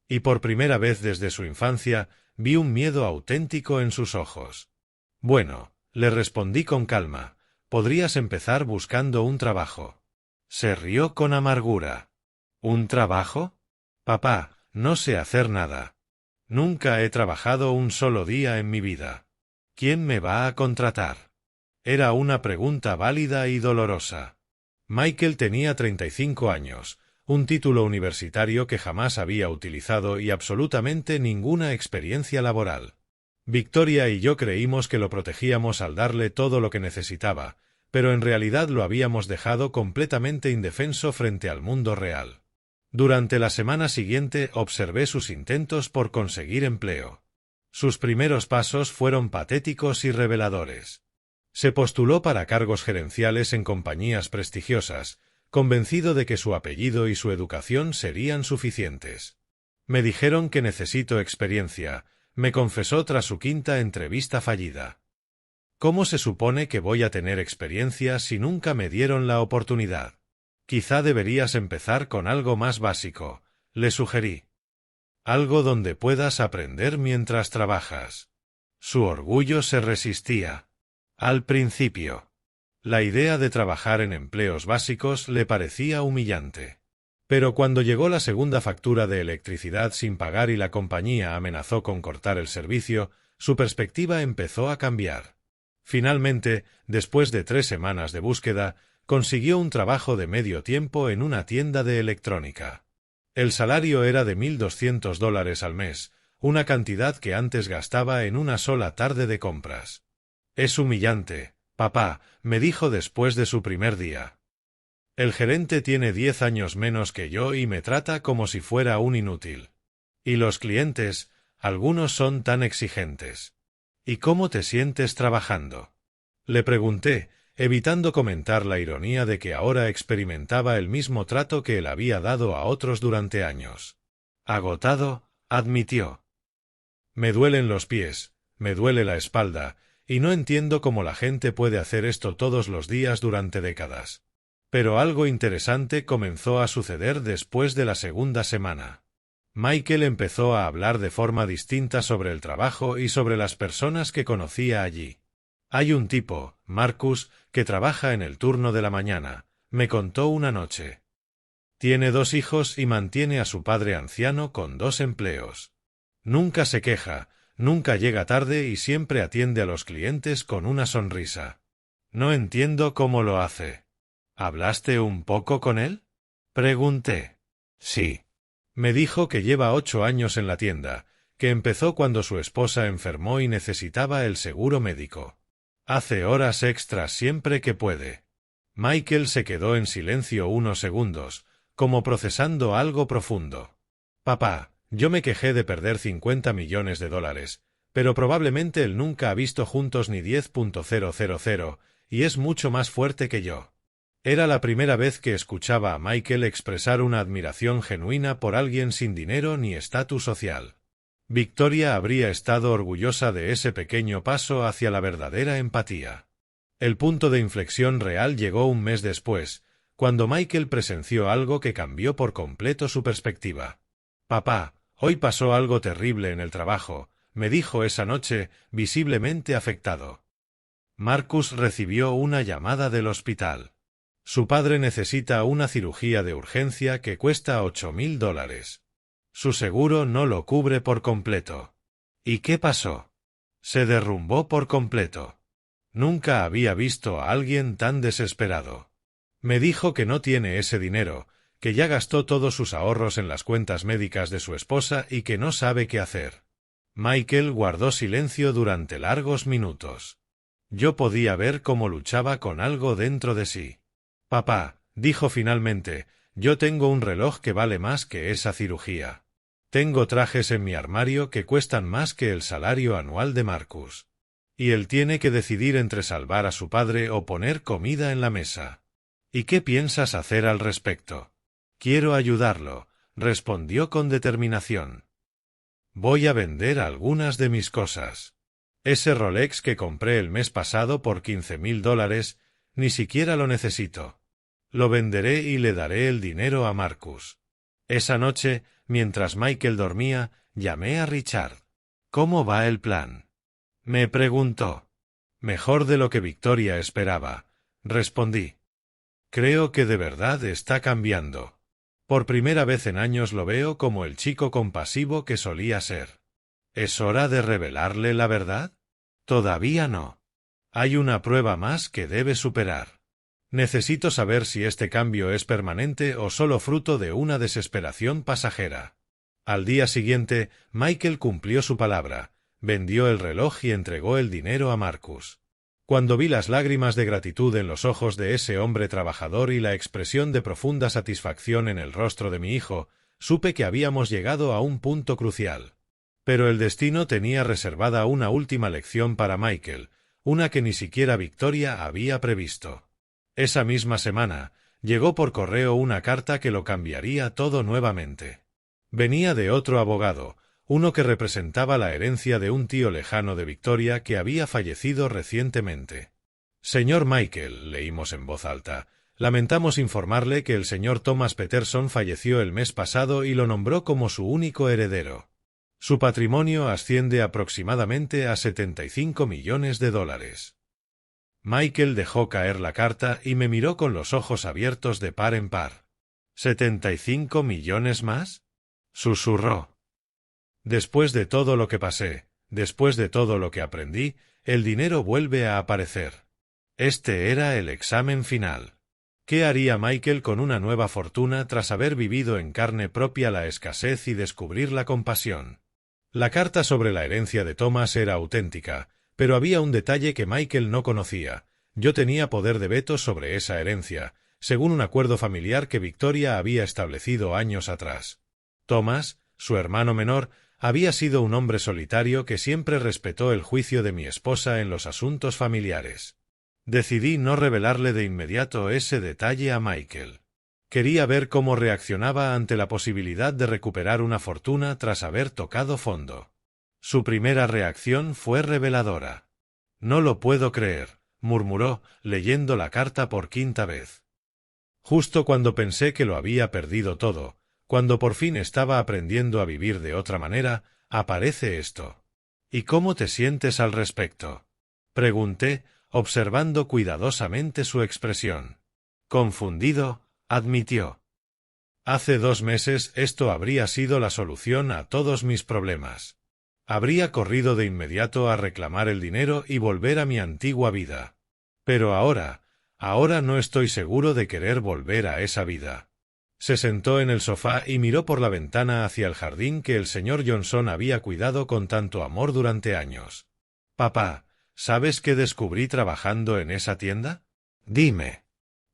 Y por primera vez desde su infancia vi un miedo auténtico en sus ojos. «Bueno», le respondí con calma, «podrías empezar buscando un trabajo». Se rió con amargura. «¿Un trabajo? Papá, no sé hacer nada. Nunca he trabajado un solo día en mi vida. ¿Quién me va a contratar?». Era una pregunta válida y dolorosa. Michael tenía 35 años, un título universitario que jamás había utilizado y absolutamente ninguna experiencia laboral. Victoria y yo creímos que lo protegíamos al darle todo lo que necesitaba, pero en realidad lo habíamos dejado completamente indefenso frente al mundo real. Durante la semana siguiente observé sus intentos por conseguir empleo. Sus primeros pasos fueron patéticos y reveladores. Se postuló para cargos gerenciales en compañías prestigiosas, convencido de que su apellido y su educación serían suficientes. «Me dijeron que necesito experiencia», me confesó tras su 5ª entrevista fallida. «¿Cómo se supone que voy a tener experiencia si nunca me dieron la oportunidad? Quizá deberías empezar con algo más básico», le sugerí. «Algo donde puedas aprender mientras trabajas». Su orgullo se resistía. Al principio. La idea de trabajar en empleos básicos le parecía humillante. Pero cuando llegó la segunda factura de electricidad sin pagar y la compañía amenazó con cortar el servicio, su perspectiva empezó a cambiar. Finalmente, después de 3 semanas de búsqueda, consiguió un trabajo de medio tiempo en una tienda de electrónica. El salario era de $1.200 al mes, una cantidad que antes gastaba en una sola tarde de compras. «Es humillante, papá», me dijo después de su primer día. «El gerente tiene 10 años menos que yo y me trata como si fuera un inútil. Y los clientes, algunos son tan exigentes. ¿Y cómo te sientes trabajando?», le pregunté, evitando comentar la ironía de que ahora experimentaba el mismo trato que él había dado a otros durante años. «Agotado», admitió. «Me duelen los pies, me duele la espalda, Y no entiendo cómo la gente puede hacer esto todos los días durante décadas. Pero algo interesante comenzó a suceder después de la segunda semana. Michael empezó a hablar de forma distinta sobre el trabajo y sobre las personas que conocía allí. Hay un tipo, Marcus, que trabaja en el turno de la mañana, me contó una noche. Tiene 2 hijos y mantiene a su padre anciano con 2 empleos. Nunca se queja, nunca llega tarde y siempre atiende a los clientes con una sonrisa. No entiendo cómo lo hace. ¿Hablaste un poco con él? Pregunté. Sí. Me dijo que lleva 8 años en la tienda, que empezó cuando su esposa enfermó y necesitaba el seguro médico. Hace horas extras siempre que puede. Michael se quedó en silencio unos segundos, como procesando algo profundo. Papá, yo me quejé de perder 50 millones de dólares, pero probablemente él nunca ha visto juntos ni 10.000, y es mucho más fuerte que yo. Era la primera vez que escuchaba a Michael expresar una admiración genuina por alguien sin dinero ni estatus social. Victoria habría estado orgullosa de ese pequeño paso hacia la verdadera empatía. El punto de inflexión real llegó un mes después, cuando Michael presenció algo que cambió por completo su perspectiva. Papá, hoy pasó algo terrible en el trabajo, me dijo esa noche, visiblemente afectado. Marcus recibió una llamada del hospital. Su padre necesita una cirugía de urgencia que cuesta $8.000. Su seguro no lo cubre por completo. ¿Y qué pasó? Se derrumbó por completo. Nunca había visto a alguien tan desesperado. Me dijo que no tiene ese dinero, que ya gastó todos sus ahorros en las cuentas médicas de su esposa y que no sabe qué hacer. Michael guardó silencio durante largos minutos. Yo podía ver cómo luchaba con algo dentro de sí. Papá, dijo finalmente, yo tengo un reloj que vale más que esa cirugía. Tengo trajes en mi armario que cuestan más que el salario anual de Marcus. Y él tiene que decidir entre salvar a su padre o poner comida en la mesa. ¿Y qué piensas hacer al respecto? Quiero ayudarlo, respondió con determinación. Voy a vender algunas de mis cosas. Ese Rolex que compré el mes pasado por $15.000, ni siquiera lo necesito. Lo venderé y le daré el dinero a Marcus. Esa noche, mientras Michael dormía, llamé a Richard. ¿Cómo va el plan? Me preguntó. Mejor de lo que Victoria esperaba, respondí. Creo que de verdad está cambiando. Por primera vez en años lo veo como el chico compasivo que solía ser. ¿Es hora de revelarle la verdad? Todavía no. Hay una prueba más que debe superar. Necesito saber si este cambio es permanente o solo fruto de una desesperación pasajera. Al día siguiente, Michael cumplió su palabra, vendió el reloj y entregó el dinero a Marcus. Cuando vi las lágrimas de gratitud en los ojos de ese hombre trabajador y la expresión de profunda satisfacción en el rostro de mi hijo, supe que habíamos llegado a un punto crucial. Pero el destino tenía reservada una última lección para Michael, una que ni siquiera Victoria había previsto. Esa misma semana, llegó por correo una carta que lo cambiaría todo nuevamente. Venía de otro abogado, uno que representaba la herencia de un tío lejano de Victoria que había fallecido recientemente. Señor Michael, leímos en voz alta, lamentamos informarle que el señor Thomas Peterson falleció el mes pasado y lo nombró como su único heredero. Su patrimonio asciende aproximadamente a $75 millones. Michael dejó caer la carta y me miró con los ojos abiertos de par en par. ¿75 millones más? Susurró. Después de todo lo que pasé, después de todo lo que aprendí, el dinero vuelve a aparecer. Este era el examen final. ¿Qué haría Michael con una nueva fortuna tras haber vivido en carne propia la escasez y descubrir la compasión? La carta sobre la herencia de Thomas era auténtica, pero había un detalle que Michael no conocía. Yo tenía poder de veto sobre esa herencia, según un acuerdo familiar que Victoria había establecido años atrás. Thomas, su hermano menor, había sido un hombre solitario que siempre respetó el juicio de mi esposa en los asuntos familiares. Decidí no revelarle de inmediato ese detalle a Michael. Quería ver cómo reaccionaba ante la posibilidad de recuperar una fortuna tras haber tocado fondo. Su primera reacción fue reveladora. No lo puedo creer, murmuró, leyendo la carta por quinta vez. Justo cuando pensé que lo había perdido todo, cuando por fin estaba aprendiendo a vivir de otra manera, aparece esto. ¿Y cómo te sientes al respecto? Pregunté, observando cuidadosamente su expresión. Confundido, admitió. Hace 2 meses esto habría sido la solución a todos mis problemas. Habría corrido de inmediato a reclamar el dinero y volver a mi antigua vida. Pero ahora no estoy seguro de querer volver a esa vida. Se sentó en el sofá y miró por la ventana hacia el jardín que el señor Johnson había cuidado con tanto amor durante años. Papá, ¿sabes qué descubrí trabajando en esa tienda? Dime.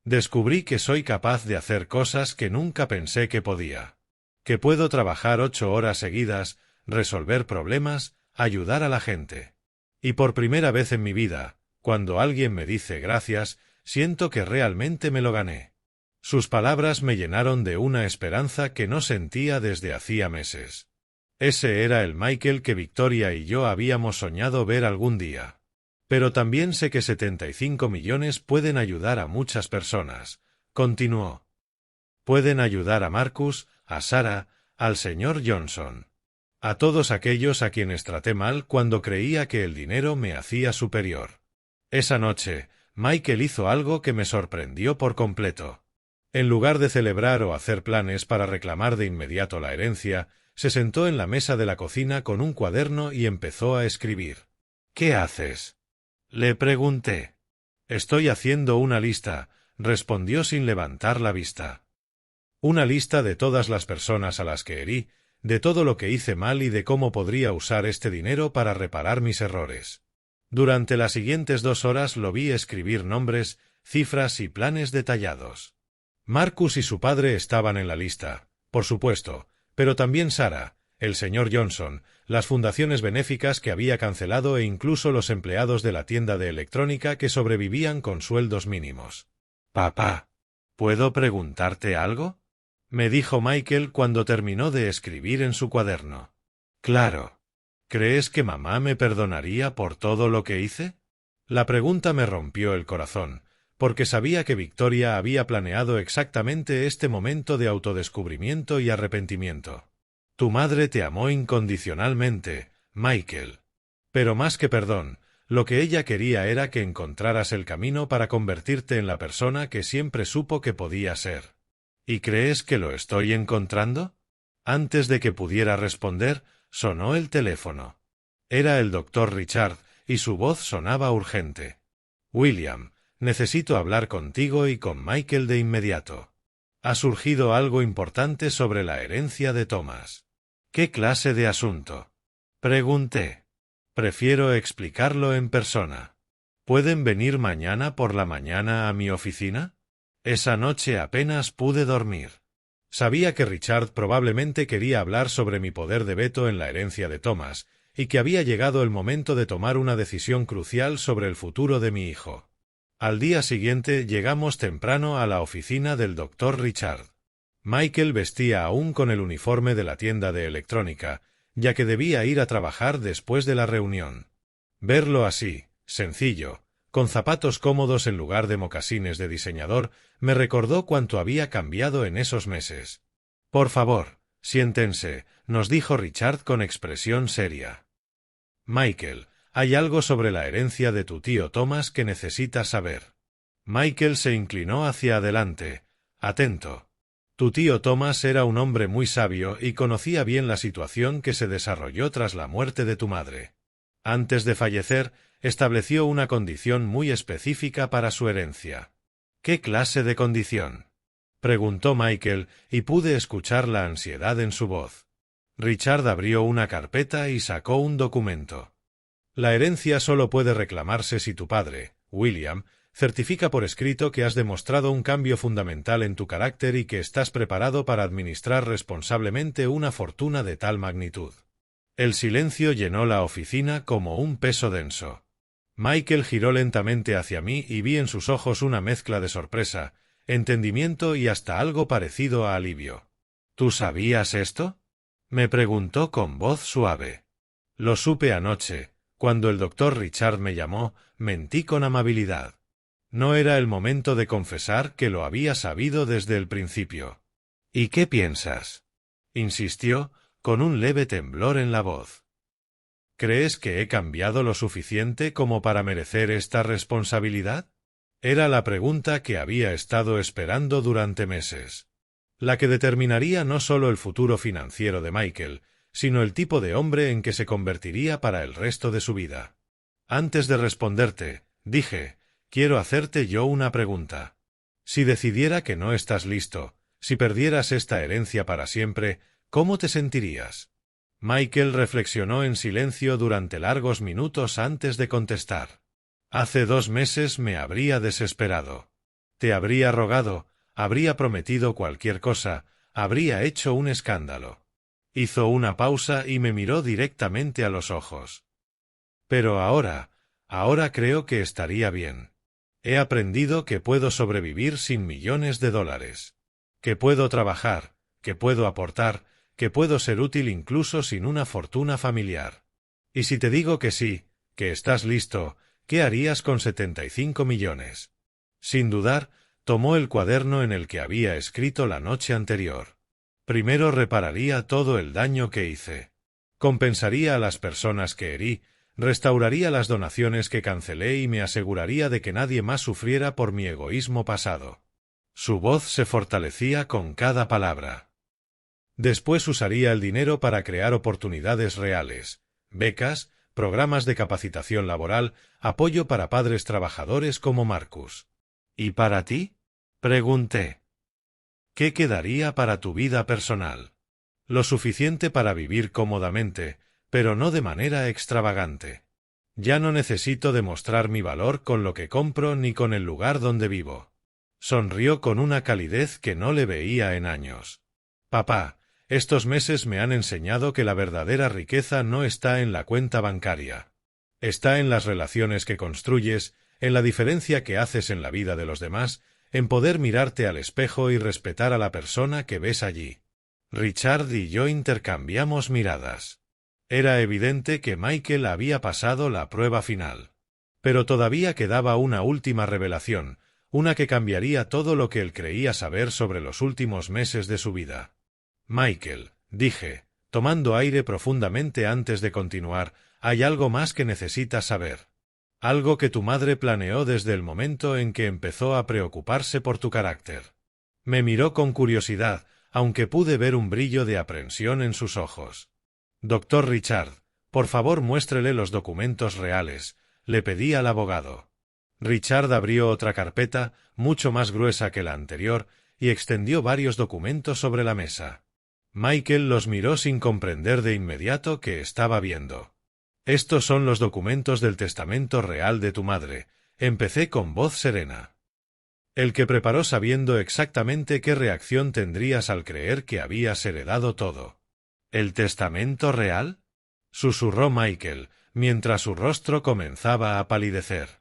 Descubrí que soy capaz de hacer cosas que nunca pensé que podía. Que puedo trabajar 8 horas seguidas, resolver problemas, ayudar a la gente. Y por primera vez en mi vida, cuando alguien me dice gracias, siento que realmente me lo gané. Sus palabras me llenaron de una esperanza que no sentía desde hacía meses. Ese era el Michael que Victoria y yo habíamos soñado ver algún día. Pero también sé que 75 millones pueden ayudar a muchas personas, continuó. Pueden ayudar a Marcus, a Sarah, al señor Johnson. A todos aquellos a quienes traté mal cuando creía que el dinero me hacía superior. Esa noche, Michael hizo algo que me sorprendió por completo. En lugar de celebrar o hacer planes para reclamar de inmediato la herencia, se sentó en la mesa de la cocina con un cuaderno y empezó a escribir. ¿Qué haces? Le pregunté. Estoy haciendo una lista, respondió sin levantar la vista. Una lista de todas las personas a las que herí, de todo lo que hice mal y de cómo podría usar este dinero para reparar mis errores. Durante las siguientes 2 horas lo vi escribir nombres, cifras y planes detallados. Marcus y su padre estaban en la lista, por supuesto, pero también Sarah, el señor Johnson, las fundaciones benéficas que había cancelado e incluso los empleados de la tienda de electrónica que sobrevivían con sueldos mínimos. Papá, ¿puedo preguntarte algo? Me dijo Michael cuando terminó de escribir en su cuaderno. Claro. ¿Crees que mamá me perdonaría por todo lo que hice? La pregunta me rompió el corazón, porque sabía que Victoria había planeado exactamente este momento de autodescubrimiento y arrepentimiento. Tu madre te amó incondicionalmente, Michael. Pero más que perdón, lo que ella quería era que encontraras el camino para convertirte en la persona que siempre supo que podía ser. ¿Y crees que lo estoy encontrando? Antes de que pudiera responder, sonó el teléfono. Era el doctor Richard, y su voz sonaba urgente. William, necesito hablar contigo y con Michael de inmediato. Ha surgido algo importante sobre la herencia de Thomas. ¿Qué clase de asunto? Pregunté. Prefiero explicarlo en persona. ¿Pueden venir mañana por la mañana a mi oficina? Esa noche apenas pude dormir. Sabía que Richard probablemente quería hablar sobre mi poder de veto en la herencia de Thomas, y que había llegado el momento de tomar una decisión crucial sobre el futuro de mi hijo. Al día siguiente llegamos temprano a la oficina del doctor Richard. Michael vestía aún con el uniforme de la tienda de electrónica, ya que debía ir a trabajar después de la reunión. Verlo así, sencillo, con zapatos cómodos en lugar de mocasines de diseñador, me recordó cuánto había cambiado en esos meses. Por favor, siéntense, nos dijo Richard con expresión seria. Michael, hay algo sobre la herencia de tu tío Thomas que necesitas saber. Michael se inclinó hacia adelante, atento. Tu tío Thomas era un hombre muy sabio y conocía bien la situación que se desarrolló tras la muerte de tu madre. Antes de fallecer, estableció una condición muy específica para su herencia. ¿Qué clase de condición? Preguntó Michael, y pude escuchar la ansiedad en su voz. Richard abrió una carpeta y sacó un documento. La herencia solo puede reclamarse si tu padre, William, certifica por escrito que has demostrado un cambio fundamental en tu carácter y que estás preparado para administrar responsablemente una fortuna de tal magnitud. El silencio llenó la oficina como un peso denso. Michael giró lentamente hacia mí y vi en sus ojos una mezcla de sorpresa, entendimiento y hasta algo parecido a alivio. ¿Tú sabías esto? Me preguntó con voz suave. Lo supe anoche, Cuando el doctor Richard me llamó, mentí con amabilidad. No era el momento de confesar que lo había sabido desde el principio. ¿Y qué piensas?, insistió, con un leve temblor en la voz. ¿Crees que he cambiado lo suficiente como para merecer esta responsabilidad? Era la pregunta que había estado esperando durante meses. La que determinaría no solo el futuro financiero de Michael, sino el tipo de hombre en que se convertiría para el resto de su vida. Antes de responderte, dije, quiero hacerte yo una pregunta. Si decidiera que no estás listo, si perdieras esta herencia para siempre, ¿cómo te sentirías? Michael reflexionó en silencio durante largos minutos antes de contestar. Hace 2 meses me habría desesperado. Te habría rogado, habría prometido cualquier cosa, habría hecho un escándalo. Hizo una pausa y me miró directamente a los ojos. Pero ahora creo que estaría bien. He aprendido que puedo sobrevivir sin millones de dólares. Que puedo trabajar, que puedo aportar, que puedo ser útil incluso sin una fortuna familiar. Y si te digo que sí, que estás listo, ¿qué harías con 75 millones? Sin dudar, tomó el cuaderno en el que había escrito la noche anterior. Primero repararía todo el daño que hice. Compensaría a las personas que herí, restauraría las donaciones que cancelé y me aseguraría de que nadie más sufriera por mi egoísmo pasado. Su voz se fortalecía con cada palabra. Después usaría el dinero para crear oportunidades reales, becas, programas de capacitación laboral, apoyo para padres trabajadores como Marcus. ¿Y para ti?, pregunté. ¿Qué quedaría para tu vida personal? Lo suficiente para vivir cómodamente, pero no de manera extravagante. Ya no necesito demostrar mi valor con lo que compro ni con el lugar donde vivo. Sonrió con una calidez que no le veía en años. Papá, estos meses me han enseñado que la verdadera riqueza no está en la cuenta bancaria. Está en las relaciones que construyes, en la diferencia que haces en la vida de los demás, en poder mirarte al espejo y respetar a la persona que ves allí. Richard y yo intercambiamos miradas. Era evidente que Michael había pasado la prueba final. Pero todavía quedaba una última revelación, una que cambiaría todo lo que él creía saber sobre los últimos meses de su vida. Michael, dije, tomando aire profundamente antes de continuar, hay algo más que necesitas saber. Algo que tu madre planeó desde el momento en que empezó a preocuparse por tu carácter. Me miró con curiosidad, aunque pude ver un brillo de aprensión en sus ojos. Doctor Richard, por favor muéstrele los documentos reales, le pedí al abogado. Richard abrió otra carpeta, mucho más gruesa que la anterior, y extendió varios documentos sobre la mesa. Michael los miró sin comprender de inmediato qué estaba viendo. Estos son los documentos del testamento real de tu madre, empecé con voz serena. El que preparó sabiendo exactamente qué reacción tendrías al creer que habías heredado todo. ¿El testamento real?, susurró Michael, mientras su rostro comenzaba a palidecer.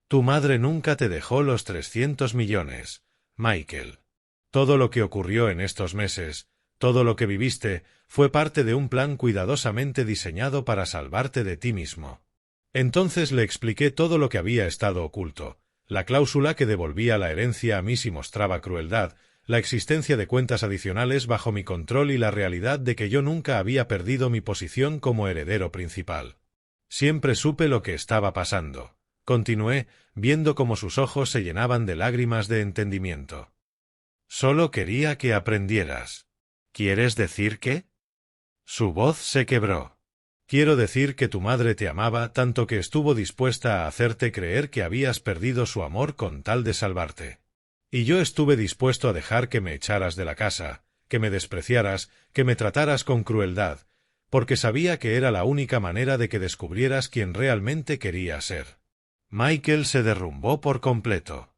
Tu madre nunca te dejó los 300 millones, Michael. Todo lo que ocurrió en estos meses, todo lo que viviste, fue parte de un plan cuidadosamente diseñado para salvarte de ti mismo. Entonces le expliqué todo lo que había estado oculto, la cláusula que devolvía la herencia a mí si mostraba crueldad, la existencia de cuentas adicionales bajo mi control y la realidad de que yo nunca había perdido mi posición como heredero principal. Siempre supe lo que estaba pasando. Continué, viendo cómo sus ojos se llenaban de lágrimas de entendimiento. Solo quería que aprendieras. ¿Quieres decir qué? Su voz se quebró. Quiero decir que tu madre te amaba tanto que estuvo dispuesta a hacerte creer que habías perdido su amor con tal de salvarte. Y yo estuve dispuesto a dejar que me echaras de la casa, que me despreciaras, que me trataras con crueldad, porque sabía que era la única manera de que descubrieras quién realmente quería ser. Michael se derrumbó por completo.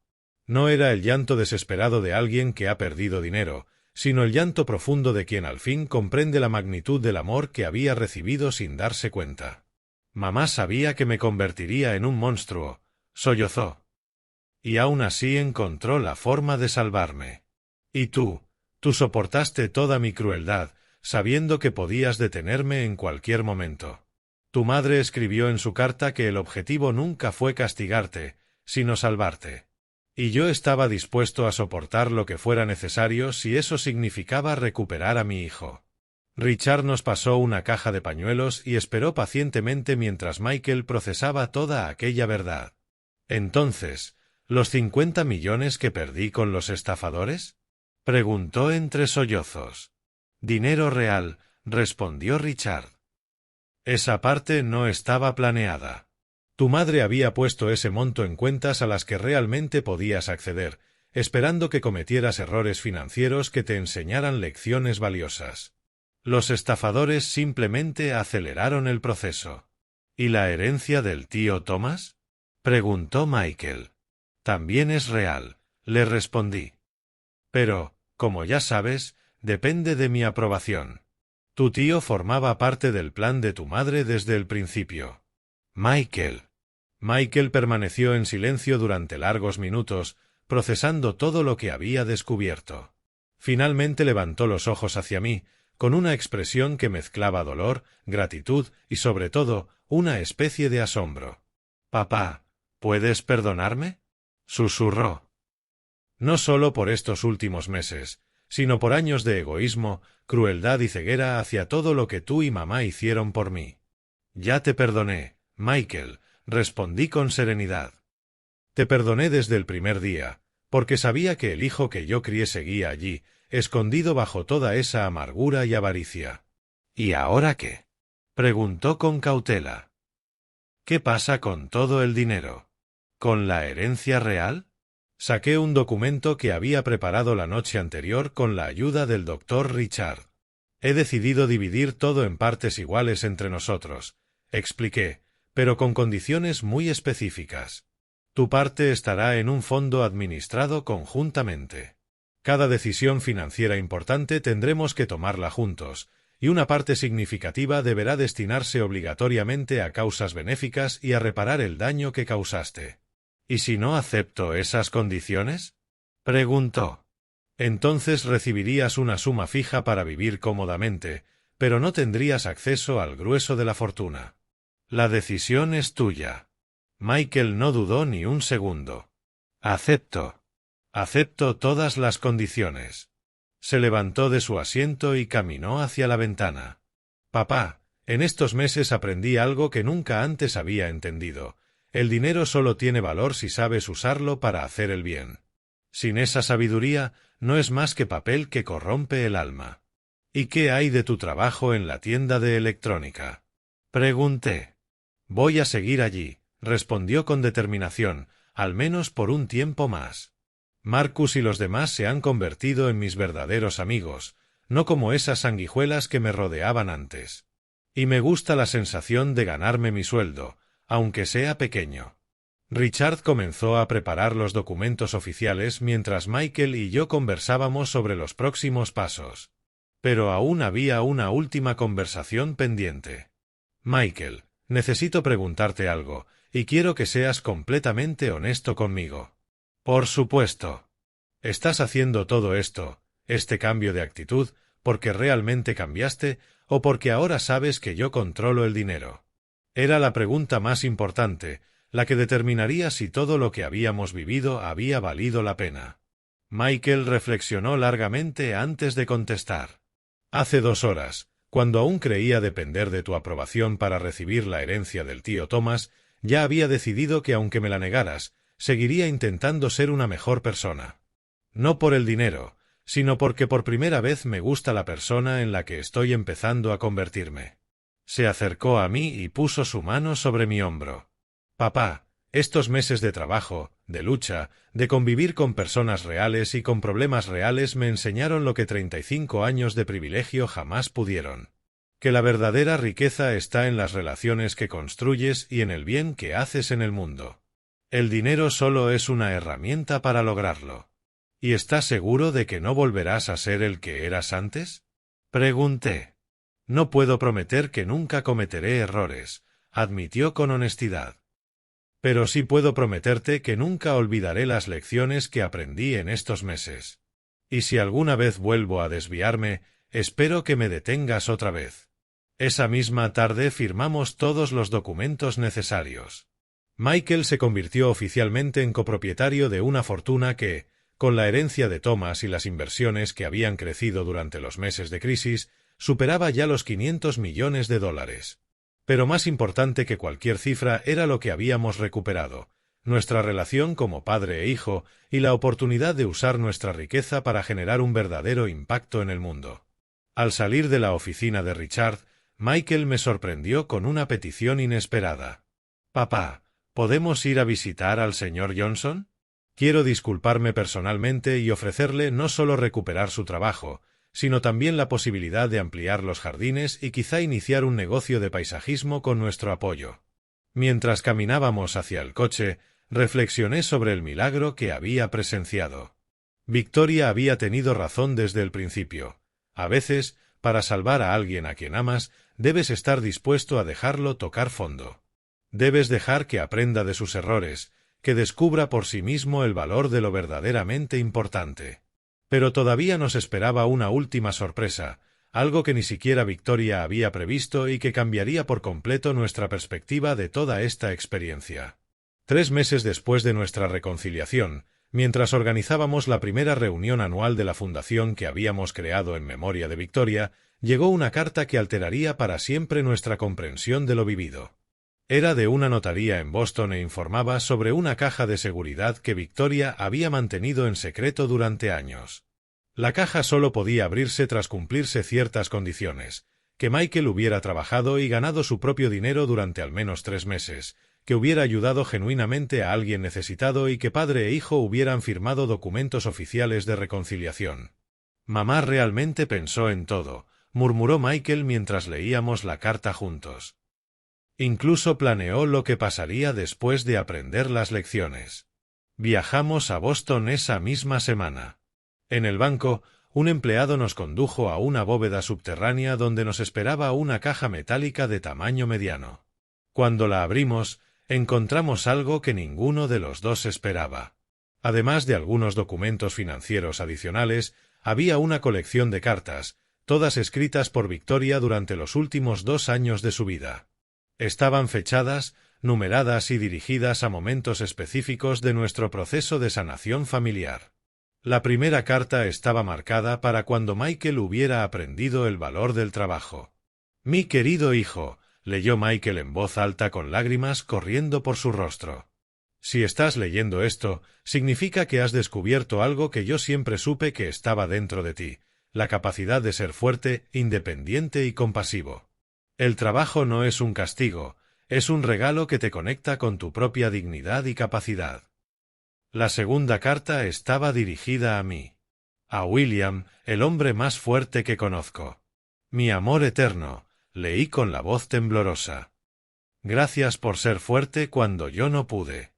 No era el llanto desesperado de alguien que ha perdido dinero, sino el llanto profundo de quien al fin comprende la magnitud del amor que había recibido sin darse cuenta. Mamá sabía que me convertiría en un monstruo, sollozó. Y aún así encontró la forma de salvarme. Y tú soportaste toda mi crueldad, sabiendo que podías detenerme en cualquier momento. Tu madre escribió en su carta que el objetivo nunca fue castigarte, sino salvarte. Y yo estaba dispuesto a soportar lo que fuera necesario si eso significaba recuperar a mi hijo. Richard nos pasó una caja de pañuelos y esperó pacientemente mientras Michael procesaba toda aquella verdad. Entonces, ¿los 50 millones que perdí con los estafadores? Preguntó entre sollozos. Dinero real, respondió Richard. Esa parte no estaba planeada. Tu madre había puesto ese monto en cuentas a las que realmente podías acceder, esperando que cometieras errores financieros que te enseñaran lecciones valiosas. Los estafadores simplemente aceleraron el proceso. ¿Y la herencia del tío Thomas? Preguntó Michael. También es real, le respondí. Pero, como ya sabes, depende de mi aprobación. Tu tío formaba parte del plan de tu madre desde el principio. Michael permaneció en silencio durante largos minutos, procesando todo lo que había descubierto. Finalmente levantó los ojos hacia mí, con una expresión que mezclaba dolor, gratitud y sobre todo, una especie de asombro. «Papá, ¿puedes perdonarme?», susurró. No solo por estos últimos meses, sino por años de egoísmo, crueldad y ceguera hacia todo lo que tú y mamá hicieron por mí. Ya te perdoné, Michael, respondí con serenidad. Te perdoné desde el primer día, porque sabía que el hijo que yo crié seguía allí, escondido bajo toda esa amargura y avaricia. ¿Y ahora qué?, preguntó con cautela. ¿Qué pasa con todo el dinero? ¿Con la herencia real? Saqué un documento que había preparado la noche anterior con la ayuda del doctor Richard. He decidido dividir todo en partes iguales entre nosotros, expliqué, pero con condiciones muy específicas. Tu parte estará en un fondo administrado conjuntamente. Cada decisión financiera importante tendremos que tomarla juntos, y una parte significativa deberá destinarse obligatoriamente a causas benéficas y a reparar el daño que causaste. ¿Y si no acepto esas condiciones?, preguntó. Entonces recibirías una suma fija para vivir cómodamente, pero no tendrías acceso al grueso de la fortuna. La decisión es tuya. Michael no dudó ni un segundo. Acepto. Acepto todas las condiciones. Se levantó de su asiento y caminó hacia la ventana. Papá, en estos meses aprendí algo que nunca antes había entendido. El dinero solo tiene valor si sabes usarlo para hacer el bien. Sin esa sabiduría, no es más que papel que corrompe el alma. ¿Y qué hay de tu trabajo en la tienda de electrónica?, pregunté. Voy a seguir allí, respondió con determinación, al menos por un tiempo más. Marcus y los demás se han convertido en mis verdaderos amigos, no como esas sanguijuelas que me rodeaban antes. Y me gusta la sensación de ganarme mi sueldo, aunque sea pequeño. Richard comenzó a preparar los documentos oficiales mientras Michael y yo conversábamos sobre los próximos pasos. Pero aún había una última conversación pendiente. Michael, necesito preguntarte algo, y quiero que seas completamente honesto conmigo. Por supuesto. ¿Estás haciendo todo esto, este cambio de actitud, porque realmente cambiaste, o porque ahora sabes que yo controlo el dinero? Era la pregunta más importante, la que determinaría si todo lo que habíamos vivido había valido la pena. Michael reflexionó largamente antes de contestar. Hace 2 horas, cuando aún creía depender de tu aprobación para recibir la herencia del tío Thomas, ya había decidido que aunque me la negaras, seguiría intentando ser una mejor persona. No por el dinero, sino porque por primera vez me gusta la persona en la que estoy empezando a convertirme. Se acercó a mí y puso su mano sobre mi hombro. Papá, estos meses de trabajo, de lucha, de convivir con personas reales y con problemas reales me enseñaron lo que 35 años de privilegio jamás pudieron. Que la verdadera riqueza está en las relaciones que construyes y en el bien que haces en el mundo. El dinero solo es una herramienta para lograrlo. ¿Y estás seguro de que no volverás a ser el que eras antes?, pregunté. No puedo prometer que nunca cometeré errores, admitió con honestidad. Pero sí puedo prometerte que nunca olvidaré las lecciones que aprendí en estos meses. Y si alguna vez vuelvo a desviarme, espero que me detengas otra vez. Esa misma tarde firmamos todos los documentos necesarios. Michael se convirtió oficialmente en copropietario de una fortuna que, con la herencia de Thomas y las inversiones que habían crecido durante los meses de crisis, superaba ya los 500 millones de dólares. Pero más importante que cualquier cifra era lo que habíamos recuperado, nuestra relación como padre e hijo y la oportunidad de usar nuestra riqueza para generar un verdadero impacto en el mundo. Al salir de la oficina de Richard, Michael me sorprendió con una petición inesperada. «Papá, ¿podemos ir a visitar al señor Johnson? Quiero disculparme personalmente y ofrecerle no solo recuperar su trabajo, sino también la posibilidad de ampliar los jardines y quizá iniciar un negocio de paisajismo con nuestro apoyo». Mientras caminábamos hacia el coche, reflexioné sobre el milagro que había presenciado. Victoria había tenido razón desde el principio. A veces, para salvar a alguien a quien amas, debes estar dispuesto a dejarlo tocar fondo. Debes dejar que aprenda de sus errores, que descubra por sí mismo el valor de lo verdaderamente importante. Pero todavía nos esperaba una última sorpresa, algo que ni siquiera Victoria había previsto y que cambiaría por completo nuestra perspectiva de toda esta experiencia. 3 meses después de nuestra reconciliación, mientras organizábamos la primera reunión anual de la fundación que habíamos creado en memoria de Victoria, llegó una carta que alteraría para siempre nuestra comprensión de lo vivido. Era de una notaría en Boston e informaba sobre una caja de seguridad que Victoria había mantenido en secreto durante años. La caja solo podía abrirse tras cumplirse ciertas condiciones, que Michael hubiera trabajado y ganado su propio dinero durante al menos 3 meses, que hubiera ayudado genuinamente a alguien necesitado y que padre e hijo hubieran firmado documentos oficiales de reconciliación. «Mamá realmente pensó en todo», murmuró Michael mientras leíamos la carta juntos. «Incluso planeó lo que pasaría después de aprender las lecciones. Viajamos a Boston esa misma semana. En el banco, un empleado nos condujo a una bóveda subterránea donde nos esperaba una caja metálica de tamaño mediano. Cuando la abrimos, encontramos algo que ninguno de los dos esperaba. Además de algunos documentos financieros adicionales, había una colección de cartas, todas escritas por Victoria durante los últimos 2 años de su vida. Estaban fechadas, numeradas y dirigidas a momentos específicos de nuestro proceso de sanación familiar. La primera carta estaba marcada para cuando Michael hubiera aprendido el valor del trabajo. «Mi querido hijo», leyó Michael en voz alta con lágrimas corriendo por su rostro. «Si estás leyendo esto, significa que has descubierto algo que yo siempre supe que estaba dentro de ti, la capacidad de ser fuerte, independiente y compasivo. El trabajo no es un castigo, es un regalo que te conecta con tu propia dignidad y capacidad». La segunda carta estaba dirigida a mí. «A William, el hombre más fuerte que conozco. Mi amor eterno», leí con la voz temblorosa. «Gracias por ser fuerte cuando yo no pude.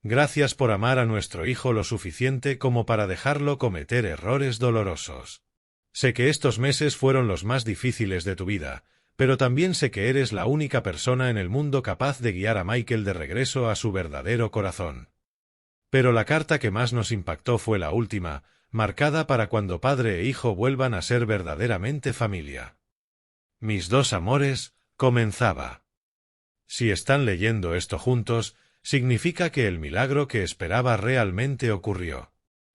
Gracias por amar a nuestro hijo lo suficiente como para dejarlo cometer errores dolorosos. Sé que estos meses fueron los más difíciles de tu vida, pero también sé que eres la única persona en el mundo capaz de guiar a Michael de regreso a su verdadero corazón». Pero la carta que más nos impactó fue la última, marcada para cuando padre e hijo vuelvan a ser verdaderamente familia. «Mis 2 amores», comenzaba. Si están leyendo esto juntos, significa que el milagro que esperaba realmente ocurrió.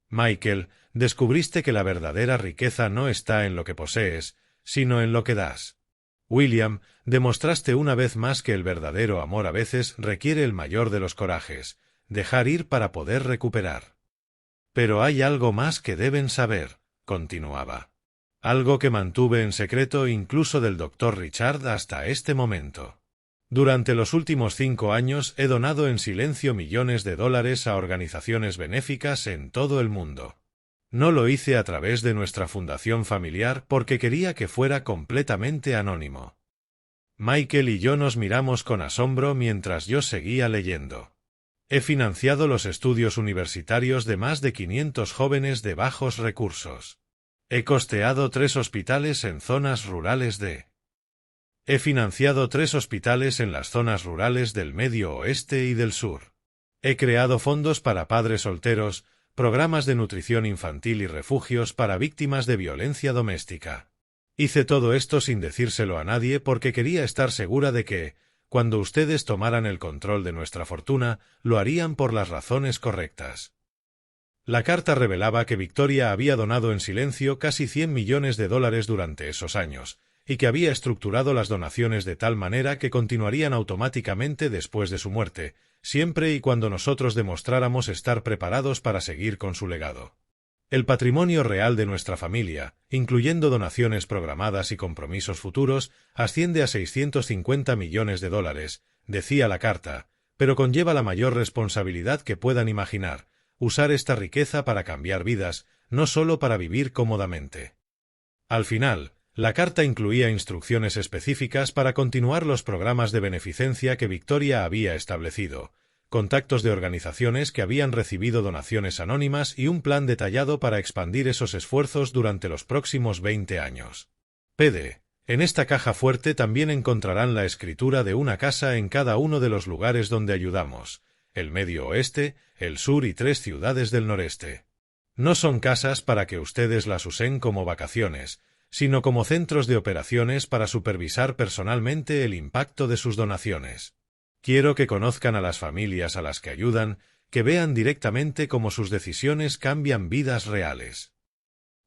Michael, descubriste que la verdadera riqueza no está en lo que posees, sino en lo que das. William, demostraste una vez más que el verdadero amor a veces requiere el mayor de los corajes, dejar ir para poder recuperar. «Pero hay algo más que deben saber», continuaba. «Algo que mantuve en secreto incluso del Dr. Richard hasta este momento. Durante los últimos 5 años he donado en silencio millones de dólares a organizaciones benéficas en todo el mundo. No lo hice a través de nuestra fundación familiar porque quería que fuera completamente anónimo». Michael y yo nos miramos con asombro mientras yo seguía leyendo. «He financiado los estudios universitarios de más de 500 jóvenes de bajos recursos. He costeado 3 hospitales en zonas rurales de. He financiado 3 hospitales en las zonas rurales del Medio Oeste y del Sur. He creado fondos para padres solteros, programas de nutrición infantil y refugios para víctimas de violencia doméstica. Hice todo esto sin decírselo a nadie porque quería estar segura de que, cuando ustedes tomaran el control de nuestra fortuna, lo harían por las razones correctas. La carta revelaba que Victoria había donado en silencio casi 100 millones de dólares durante esos años, y que había estructurado las donaciones de tal manera que continuarían automáticamente después de su muerte, siempre y cuando nosotros demostráramos estar preparados para seguir con su legado. El patrimonio real de nuestra familia, incluyendo donaciones programadas y compromisos futuros, asciende a 650 millones de dólares, decía la carta, pero conlleva la mayor responsabilidad que puedan imaginar: usar esta riqueza para cambiar vidas, no solo para vivir cómodamente. Al final, la carta incluía instrucciones específicas para continuar los programas de beneficencia que Victoria había establecido, contactos de organizaciones que habían recibido donaciones anónimas y un plan detallado para expandir esos esfuerzos durante los próximos 20 años. PD. En esta caja fuerte también encontrarán la escritura de una casa en cada uno de los lugares donde ayudamos: el Medio Oeste, el Sur y 3 ciudades del Noreste. No son casas para que ustedes las usen como vacaciones, sino como centros de operaciones para supervisar personalmente el impacto de sus donaciones. Quiero que conozcan a las familias a las que ayudan, que vean directamente cómo sus decisiones cambian vidas reales.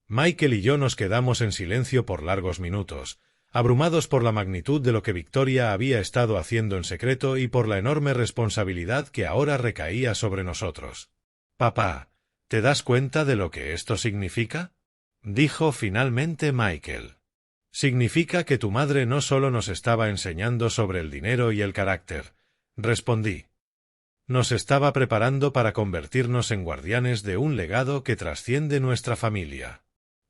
Michael y yo nos quedamos en silencio por largos minutos, abrumados por la magnitud de lo que Victoria había estado haciendo en secreto y por la enorme responsabilidad que ahora recaía sobre nosotros. «Papá, ¿te das cuenta de lo que esto significa?», dijo finalmente Michael. «Significa que tu madre no solo nos estaba enseñando sobre el dinero y el carácter», respondí. «Nos estaba preparando para convertirnos en guardianes de un legado que trasciende nuestra familia».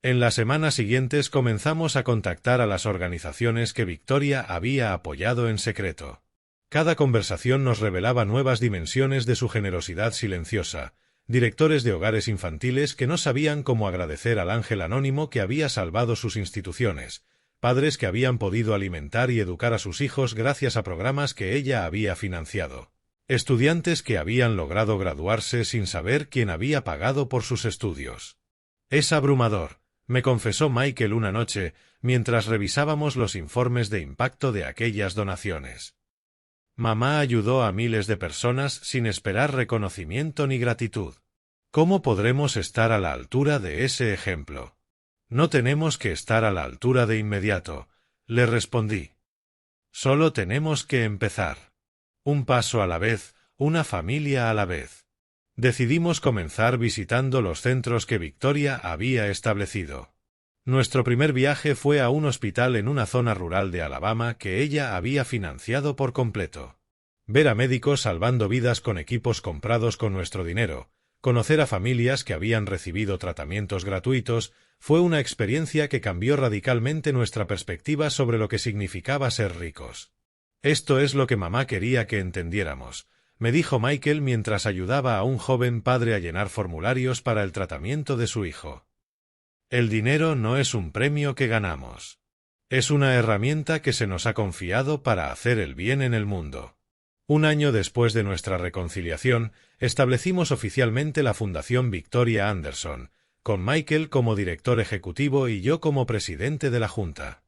En las semanas siguientes comenzamos a contactar a las organizaciones que Victoria había apoyado en secreto. Cada conversación nos revelaba nuevas dimensiones de su generosidad silenciosa: directores de hogares infantiles que no sabían cómo agradecer al ángel anónimo que había salvado sus instituciones, padres que habían podido alimentar y educar a sus hijos gracias a programas que ella había financiado, estudiantes que habían logrado graduarse sin saber quién había pagado por sus estudios. «Es abrumador», me confesó Michael una noche, mientras revisábamos los informes de impacto de aquellas donaciones. «Mamá ayudó a miles de personas sin esperar reconocimiento ni gratitud. ¿Cómo podremos estar a la altura de ese ejemplo?». «No tenemos que estar a la altura de inmediato», le respondí. «Solo tenemos que empezar. Un paso a la vez, una familia a la vez». Decidimos comenzar visitando los centros que Victoria había establecido. Nuestro primer viaje fue a un hospital en una zona rural de Alabama que ella había financiado por completo. Ver a médicos salvando vidas con equipos comprados con nuestro dinero, conocer a familias que habían recibido tratamientos gratuitos, fue una experiencia que cambió radicalmente nuestra perspectiva sobre lo que significaba ser ricos. «Esto es lo que mamá quería que entendiéramos», me dijo Michael mientras ayudaba a un joven padre a llenar formularios para el tratamiento de su hijo. «El dinero no es un premio que ganamos. Es una herramienta que se nos ha confiado para hacer el bien en el mundo». Un año después de nuestra reconciliación, establecimos oficialmente la Fundación Victoria Anderson, con Michael como director ejecutivo y yo como presidente de la junta.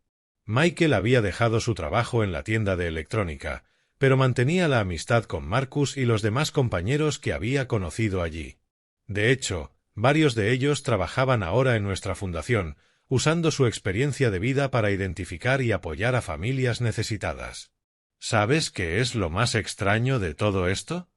Michael había dejado su trabajo en la tienda de electrónica, pero mantenía la amistad con Marcus y los demás compañeros que había conocido allí. De hecho, varios de ellos trabajaban ahora en nuestra fundación, usando su experiencia de vida para identificar y apoyar a familias necesitadas. «¿Sabes qué es lo más extraño de todo esto?»,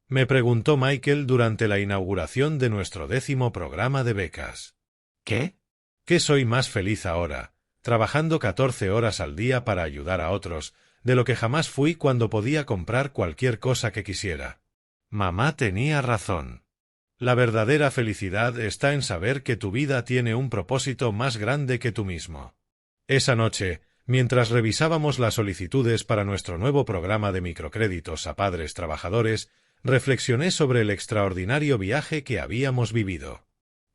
me preguntó Michael durante la inauguración de nuestro 10º programa de becas. «¿Qué?». «Que soy más feliz ahora, trabajando 14 horas al día para ayudar a otros, de lo que jamás fui cuando podía comprar cualquier cosa que quisiera». Mamá tenía razón. La verdadera felicidad está en saber que tu vida tiene un propósito más grande que tú mismo. Esa noche, mientras revisábamos las solicitudes para nuestro nuevo programa de microcréditos a padres trabajadores, reflexioné sobre el extraordinario viaje que habíamos vivido.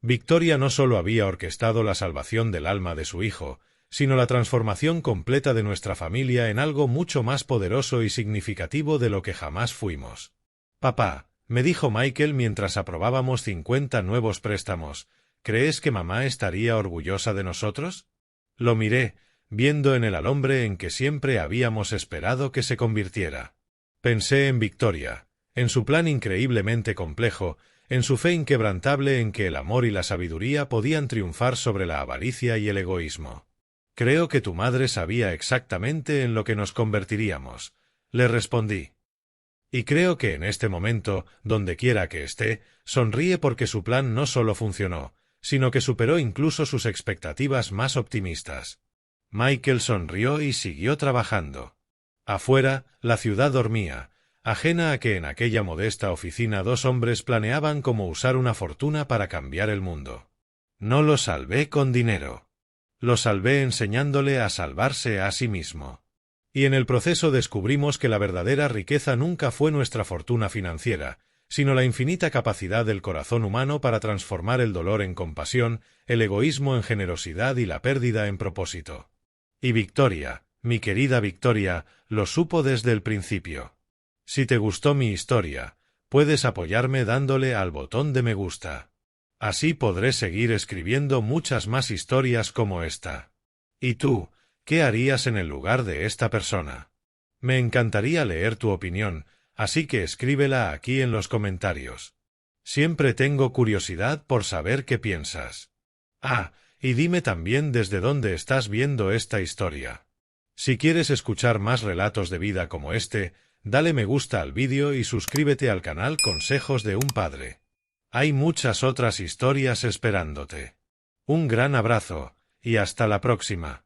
Victoria no solo había orquestado la salvación del alma de su hijo, sino la transformación completa de nuestra familia en algo mucho más poderoso y significativo de lo que jamás fuimos. «Papá», me dijo Michael mientras aprobábamos 50 nuevos préstamos, «¿crees que mamá estaría orgullosa de nosotros?». Lo miré, viendo en él al hombre en que siempre habíamos esperado que se convirtiera. Pensé en Victoria, en su plan increíblemente complejo, en su fe inquebrantable en que el amor y la sabiduría podían triunfar sobre la avaricia y el egoísmo. Creo que tu madre sabía exactamente en lo que nos convertiríamos, le respondí. Y creo que en este momento, donde quiera que esté, sonríe porque su plan no solo funcionó, sino que superó incluso sus expectativas más optimistas. Michael sonrió y siguió trabajando. Afuera, la ciudad dormía, ajena a que en aquella modesta oficina dos hombres planeaban cómo usar una fortuna para cambiar el mundo. No lo salvé con dinero. Lo salvé enseñándole a salvarse a sí mismo. Y en el proceso descubrimos que la verdadera riqueza nunca fue nuestra fortuna financiera, sino la infinita capacidad del corazón humano para transformar el dolor en compasión, el egoísmo en generosidad y la pérdida en propósito. Y Victoria, mi querida Victoria, lo supo desde el principio. Si te gustó mi historia, puedes apoyarme dándole al botón de me gusta. Así podré seguir escribiendo muchas más historias como esta. ¿Y tú, qué harías en el lugar de esta persona? Me encantaría leer tu opinión, así que escríbela aquí en los comentarios. Siempre tengo curiosidad por saber qué piensas. Ah, y dime también desde dónde estás viendo esta historia. Si quieres escuchar más relatos de vida como este, dale me gusta al vídeo y suscríbete al canal Consejos de un Padre. Hay muchas otras historias esperándote. Un gran abrazo, y hasta la próxima.